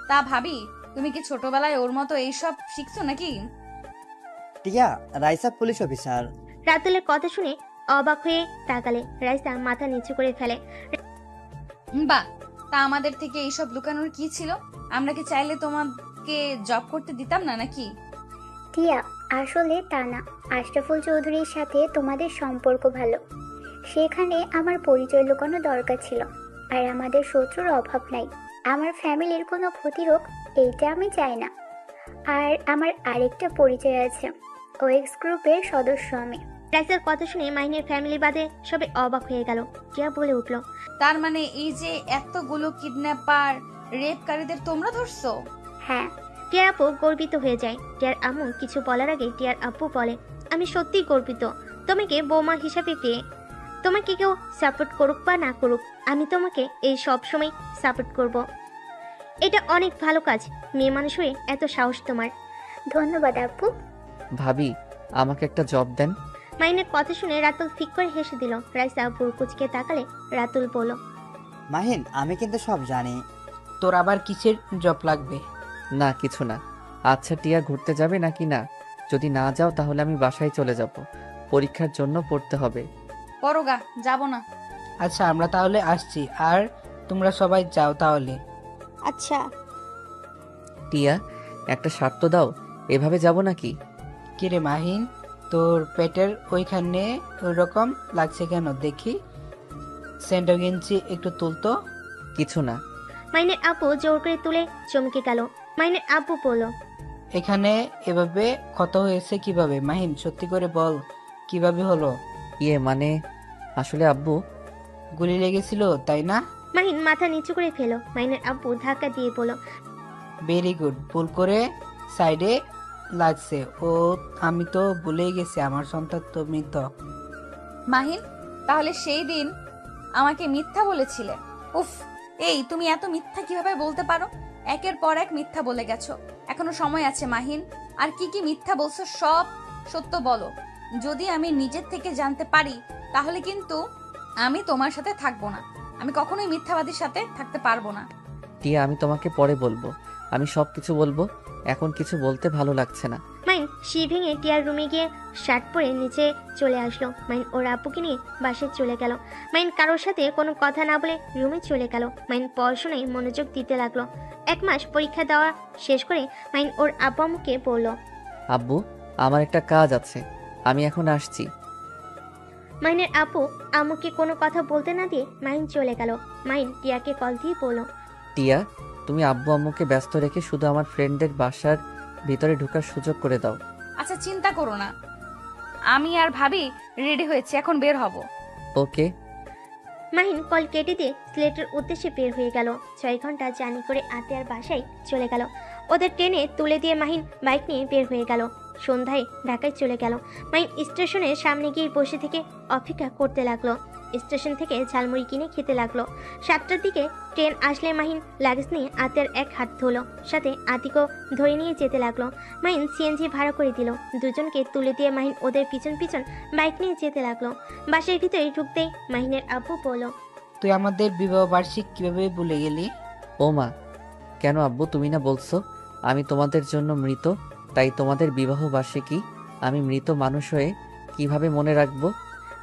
তা ভাবি, তুমি কি ছোটবেলায় ওর মতো এইসব শিখছো নাকি? টিয়া, রাইসা পুলিশ অফিসার। রাতুলের কথা শুনে অবাক হয়ে তাকালে। রাইসা মাথা নিচু করে ফেলে। বাহ, তা আমাদের থেকে এইসব লুকানোর কি ছিল? আমরা কি চাইলে তোমাকে জব করতে দিতাম না নাকি? টিয়া, আসলে তা না। আশরাফুল চৌধুরীর সাথে তোমাদের সম্পর্ক ভালো, সেখানে আমার পরিচয় লুকানো দরকার ছিল। আর আমাদের শত্রুর অভাব নাই। আমার ফ্যামিলির কোনো ক্ষতি হোক, এইটা আমি চাই না। আর আমার আরেকটা পরিচয় আছে, ওয়েক্স গ্রুপের সদস্য আমি। রাইসার কথা শুনে মাহিনের ফ্যামিলি বাদে সবে অবাক হয়ে গেল। টিয়া বলে উঠল, তার মানে এই যে এতগুলো কিডন্যাপার রেপকারীদের তোমরা ধরছো? হ্যাঁ। টিয়ার আপু গর্বিত হয়ে যায়। টিয়ার আম্মু কিছু বলার আগে টিয়ার আপু বলে, আমি সত্যিই গর্বিত তোমাকে বৌমা হিসাবে পেয়ে। তোমাকে কেউ সাপোর্ট করুক বা না করুক, আমি তোমাকে এই সব সময় সাপোর্ট করব। এটা অনেক ভালো কাজ, মেয়ে মানুষ হয়ে এত সাহস তোমার। ধন্যবাদ আপু। ভাবি, আমাকে একটা জব দেন। মাইনের কথা শুনে রাতুল ফিক করে হেসে দিল। রাইসা আপুর কুচকে তাকালে রাতুল বলল, মাহিন, আমি কিন্তু সব জানি। তোর আবার কিসের জব লাগবে? না, কিছু না। আচ্ছা টিয়া, ঘুরতে যাবে নাকি না? যদি না যাও তাহলে আমি বাসায় চলে যাব, পরীক্ষার জন্য পড়তে হবে। পরগা, যাব না। আচ্ছা, আমরা তাহলে আসছি, আর তোমরা সবাই যাও তাহলে। আচ্ছা। টিয়া, একটা শার্ট তো দাও, এভাবে যাব নাকি? কিরে মাহিন, তোর পেটের ওইখানে ওই রকম লাগছে কেন দেখি? সেন্টার গেঞ্জি একটু তুলতো। কিছু না। মাইনের আপু জোর করে তুলে চমকে গেল। মাইনের আপু বলল, এখানে এভাবে ক্ষত হয়েছে কিভাবে? মাহিন, সত্যি করে বল, কিভাবে হলো? মানে আসলে আব্বু, গুলি লেগেছিল তাই না? মাহিন মাথা নিচু করে ফেলো। মাইনের আপু ধাক্কা দিয়ে বলল, ভেরি গুড, ভুল করে সাইডে লাগছে। ও, আমি তো ভুলেই গেছি, আমার সন্তান তুমি তো। মাহিন, তাহলে সেই দিন আমাকে মিথ্যা বলেছিলে? উফ, এই তুমি এত মিথ্যা কিভাবে বলতে পারো? একের পর এক মিথ্যা বলে গেছো। এখনো সময় আছে মাহিন, আর কি কি মিথ্যা বলছো সব সত্য বলো। যদি আমি নিজের থেকে জানতে পারি তাহলে কিন্তু আমি তোমার সাথে থাকবো না। আমি কখনোই মিথ্যাবাদীর সাথে থাকতে পারবো না। টিয়া, আমি তোমাকে পরে বলবো, আমি সব কিছু বলবো, এখন কিছু বলতে ভালো লাগছে না। মাইন সিঁড়ি ভেঙে টিয়ার রুমে গিয়ে শার্ট পরে নিচে চলে আসলো। মাইন ওর আপুকে নিয়ে বাসে চলে গেল। মাইন কারোর সাথে কোনো কথা না বলে রুমে চলে গেল। মাইন পড়াশোনায় মনোযোগ দিতে লাগলো। 1 মাস পরীক্ষা দেওয়া শেষ করে মাইন ওর আব্বু আম্মুকে বলল, আব্বু, আমার একটা কাজ আছে, আমি এখন আসছি। মাইনের আপু আম্মুকে কোনো কথা বলতে না দিয়ে মাইন চলে গেল। মাইন টিয়াকে কল দিয়ে বলল, টিয়া, তুমি আব্বু আম্মুকে ব্যস্ত রেখে শুধু আমার ফ্রেন্ডদের বাসার ভিতরে ঢোকার সুযোগ করে দাও। আচ্ছা, চিন্তা করো না, আমি আর ভাবি রেডি হয়েছি, এখন বের হব। ওকে। মাহিন কল কেটে দিয়ে সিলেটের উদ্দেশ্যে বের হয়ে গেল। 6 ঘন্টা জার্নি করে আতিয়ার বাসায় চলে গেল। ওদের ট্রেনে তুলে দিয়ে মাহিন বাইক নিয়ে বের হয়ে গেল। সন্ধ্যায় ঢাকায় চলে গেল। মাহিন স্টেশনের সামনে গিয়ে বসে থেকে অপেক্ষা করতে লাগলো। স্টেশন থেকে ঝালমুড়ি কিনে খেতে লাগলো। 7টার দিকে ট্রেন আসলে মাহিন লাগেজ নিয়ে আতিয়ার এক হাত ধরলো, সাথে আতিকও ধরে নিয়ে যেতে লাগলো। মাহিন সিএনজি ভাড়া করে দিল। দুজনকে তুলে দিয়ে মাহিন ওদের পিছন পিছন বাইক নিয়ে যেতে লাগলো। বাসের ভিতরে ঢুকতেই মাহিনের আব্বু বলল, তুই আমাদের বিবাহ বার্ষিক কিভাবে ভুলে গেলি? ও মা, কেন আব্বু, তুমি না বলছো আমি তোমাদের জন্য মৃত, তাই তোমাদের বিবাহ বার্ষিকী আমি মৃত মানুষ হয়ে কিভাবে মনে রাখবো?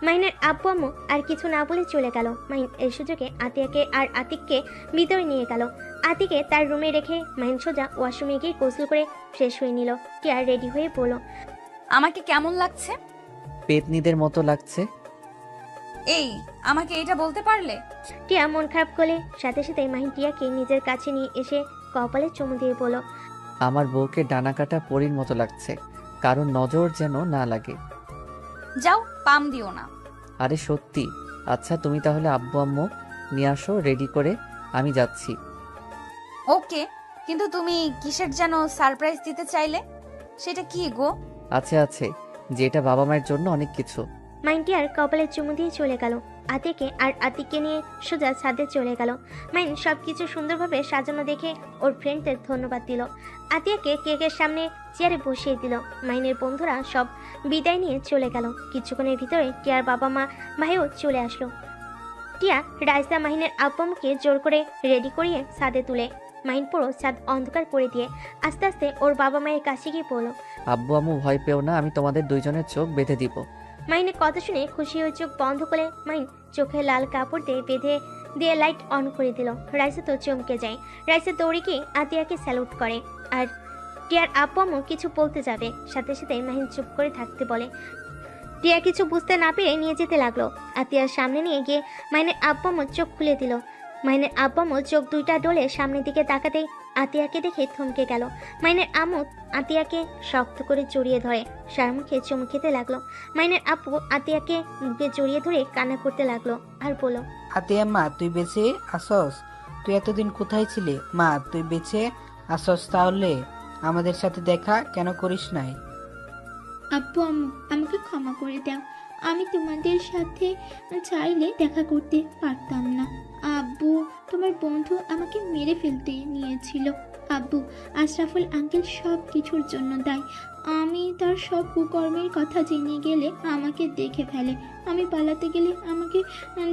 মাহিনের আব্বু আম্মু আর কিছু না বলে চলে গেল। মাহিন এই সুযোগে আতিয়াকে আর আতিককে ভিতরে নিয়ে গেল। আতিকে তার রুমে রেখে মাহিন সোজা ওয়াশরুমে গিয়ে গোসল করে ফ্রেশ হয়ে নিল। টিয়া রেডি হয়ে বলল, আমাকে কেমন লাগছে? পেতনিদের মতো লাগছে। এই, আমাকে এটা বলতে পারলে? টিয়া মন খারাপ করলে সাথে সাথে মাহিন টিয়াকে নিজের কাছে নিয়ে এসে কপালে চুমু দিয়ে বলল, আমার বউকে ডানা কাটা পরীর মতো লাগছে, কারণ নজর যেন না লাগে। যাও, পাম দিও না। আরে সত্যি। আচ্ছা তুমি তাহলে আব্বু আম্মু নিয়ে আসো রেডি করে, আমি যাচ্ছি। ওকে, কিন্তু তুমি কিসের যেন সারপ্রাইজ দিতে চাইলে, সেটা কি গো? আছে আছে, যেটা বাবা মায়ের জন্য অনেক কিছু। মাহিন টিয়ার কপালে চুমু দিয়ে চলে গেল। আতিকে আর আতিককে নিয়ে সোজা ছাদে চলে গেল। মাহিন সবকিছু সুন্দরভাবে সাজানো দেখে ওর ফ্রেন্ডদের ধন্যবাদ দিল। আতিয়াকে কেকের সামনে চেয়ারে বসিয়ে দিল। মাহিনের বন্ধুরা সব বিদায় নিয়ে চলে গেল। কিছুক্ষণের ভিতরে টিয়ার বাবা মা ভাইও চলে আসলো। টিয়া রাইসা মাহিনের আব্বামকে জোর করে রেডি করিয়ে ছাদে তুলে মাহিন পুরো ছাদ অন্ধকার করে দিয়ে আস্তে আস্তে ওর বাবা মায়ের কাছে গিয়ে বলল, আব্বু আম্মু ভয় পেও না, আমি তোমাদের দুইজনের চোখ বেঁধে দিব। মাহিনের কথা শুনে খুশি হয়ে চোখ বন্ধ করে মাহিন চোখে লাল কাপড় দিয়ে বেঁধে দিয়ে লাইট অন করে দিল। রাইসা তো চমকে যায়। রাইসা দৌড়ে গিয়ে আতিয়াকে স্যালুট করে। আর টিয়ার আব্বু আম্মু কিছু বলতে যাবে, সাথে সাথে মাহিন চুপ করে থাকতে বলে। টিয়া কিছু বুঝতে না পেরে নিয়ে যেতে লাগলো। আতিয়ার সামনে নিয়ে গিয়ে মাহিনের আব্বু আম্মু চোখ খুলে দিল। মাহিনের আব্বু আম্মু চোখ দুইটা ডলে সামনের দিকে তাকাতেই আতিয়াকে দেখে থমকে গেল। মাহিনের আম্মু আতিয়াকে শক্ত করে জড়িয়ে ধরে সার মুখে চুমু খেতে লাগলো। মাহিনের আব্বু আতিয়াকে মুখে জড়িয়ে ধরে কান্না করতে লাগলো আর বলল, আতিয়া মা তুই বেঁচে আসস? তুই এতদিন কোথায় ছিলি? মা তুই বেঁচে আসস, তাহলে আমাদের সাথে দেখা কেন করিস নাই? আব্বু আম্মু আমাকে ক্ষমা করে দাও, আমি তোমাদের সাথে চাইলে দেখা করতে পারতাম না। আব্বু, তোমার বন্ধু আমাকে মেরে ফেলতে নিয়েছিল। আব্বু, আশরাফুল আঙ্কেল সব কিছুর জন্য দায়ী। আমি তার সব কুকর্মের কথা জেনে গেলে আমাকে দেখে ফেলে, আমি পালাতে গেলে আমাকে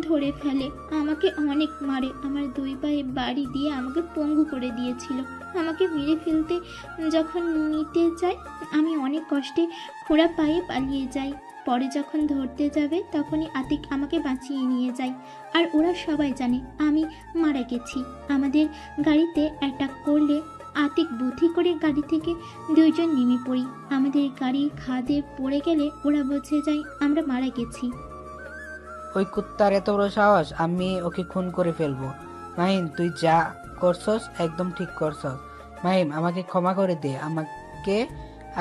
ধরে ফেলে, আমাকে অনেক মারে, আমার দুই পায়ে বাড়ি দিয়ে আমাকে পঙ্গু করে দিয়েছিল। আমাকে মেরে ফেলতে যখন নিতে যায় আমি অনেক কষ্টে খোঁড়া পায়ে পালিয়ে যাই। পরে যখন ধরতে যাবে তখনই আতিক আমাকে বাঁচিয়ে নিয়ে যায়। আর ওরা সবাই জানে আমি মারা গেছি। আমাদের গাড়িতে অ্যাটাক করলে আতিক বুদ্ধি করে গাড়ি থেকে দুইজন নেমে পড়ি। আমাদের গাড়ি খাদে পড়ে গেলে ওরা বুঝে যায় আমরা মারা গেছি। ওই কুত্তার এত বড় সাহস, আমি ওকে খুন করে ফেলবো। মাহিম তুই যা করছস একদম ঠিক করছস। মাহিম আমাকে ক্ষমা করে দে, আমাকে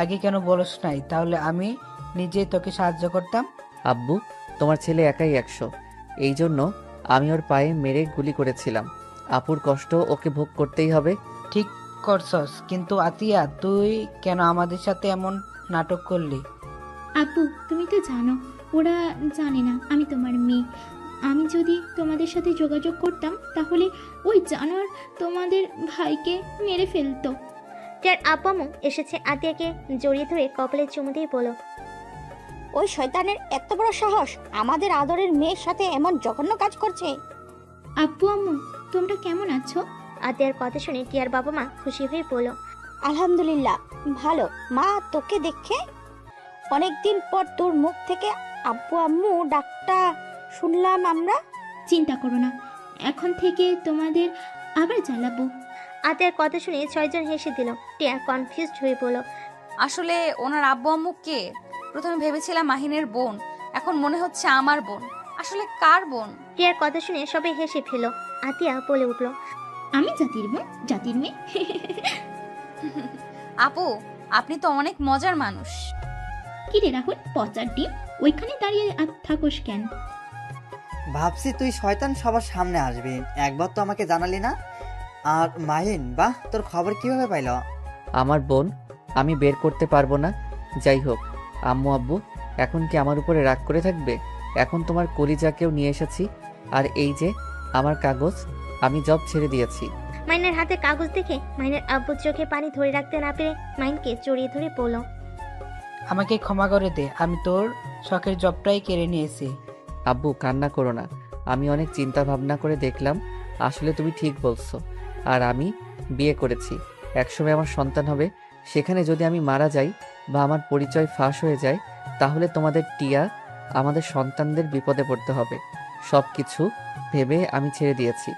আগে কেন বলস নাই? তাহলে আমি নিজে তোকে সাহায্য করতাম। আব্বু, তোমার ছেলে একাই 100, এই জন্য আমি ওর পায়ে মেরে গুলি করেছিলাম। আপুর কষ্ট ওকে ভোগ করতেই হবে। ঠিক করছস, কিন্তু আতিয়া তুই কেন আমাদের সাথে এমন নাটক করলি? আব্বু, তুমি তো জানো ওরা জানে না আমি তোমার মেয়ে। আমি যদি তোমাদের সাথে যোগাযোগ করতাম তাহলে ওই জানোয়ার তোমাদের ভাইকে মেরে ফেলতো। যার আব্বু আম্মু এসেছে আতিয়াকে জড়িয়ে ধরে কপালে চুমু দিয়ে বলল, ওই শয়তানের এত বড় সাহস আমাদের আদরের মেয়ের সাথে এমন জঘন্য কাজ করছে। আব্বু আম্মু, তোমরা কেমন আছো? আতিয়ার কথা শুনে টিয়ার বাবা মা খুশি হয়ে বলল, আলহামদুলিল্লাহ ভালো। মা তোকে দেখে অনেকদিন পর তোর মুখ থেকে আব্বু আম্মু ডাকটা শুনলাম আমরা। চিন্তা করো না, এখন থেকে তোমাদের আবার জ্বালাবো। আতিয়ার কথা শুনে 6 জন হেসে দিল। টিয়া কনফিউজড হয়ে বলল, আসলে ওনার আব্বু আম্মু কে? প্রথমে ভেবেছিলাম মাহিনের বোন, এখন মনে হচ্ছে আমার বোন। আসলে কার বোন? টিয়ার কথা শুনে সবাই হেসে ফেল। আতিয়া বলে উঠল, আমি জাতির বোন, জাতির মেয়ে। আপু, আপনি তো অনেক মজার মানুষ। কি রে রাহুল, পচার ডিম, ওইখানে দাঁড়িয়ে থাকোস কেন? ভাবছি তুই শয়তান সবার সামনে আসবি, একবার তো আমাকে জানালি না। আর মাহিন, বাহ, তোর খবর কিভাবে পাইল? আমার বোন, আমি বের করতে পারবো না। যাই হোক, আম্মু আব্বু এখন কি আমার উপরে রাগ করে থাকবে? এখন তোমার কলিজাকেও নিয়ে এসেছি। আর এই যে আমার কাগজ, আমি জব ছেড়ে দিয়েছি। মাইনের হাতে কাগজ দেখে মাইনের আব্বুর চোখে পানি ধরে রাখতে না পেরে মাইনকে জড়িয়ে ধরে বলল, আমাকে ক্ষমা করে দে, আমি তোর শখের জবটাই কেড়ে নিয়েছি। আব্বু কান্না করো না, আমি অনেক চিন্তা ভাবনা করে দেখলাম আসলে তুমি ঠিক বলছো। আর আমি বিয়ে করেছি, একসময় আমার সন্তান হবে, সেখানে যদি আমি মারা যাই বা আমার পরিচয় ফাঁস হয়ে যায়, তাহলে তোমাদের টিয়া আমাদের সন্তানদের বিপদে পড়তে হবে। সব কিছু ভেবে আমি ছেড়ে দিয়েছি।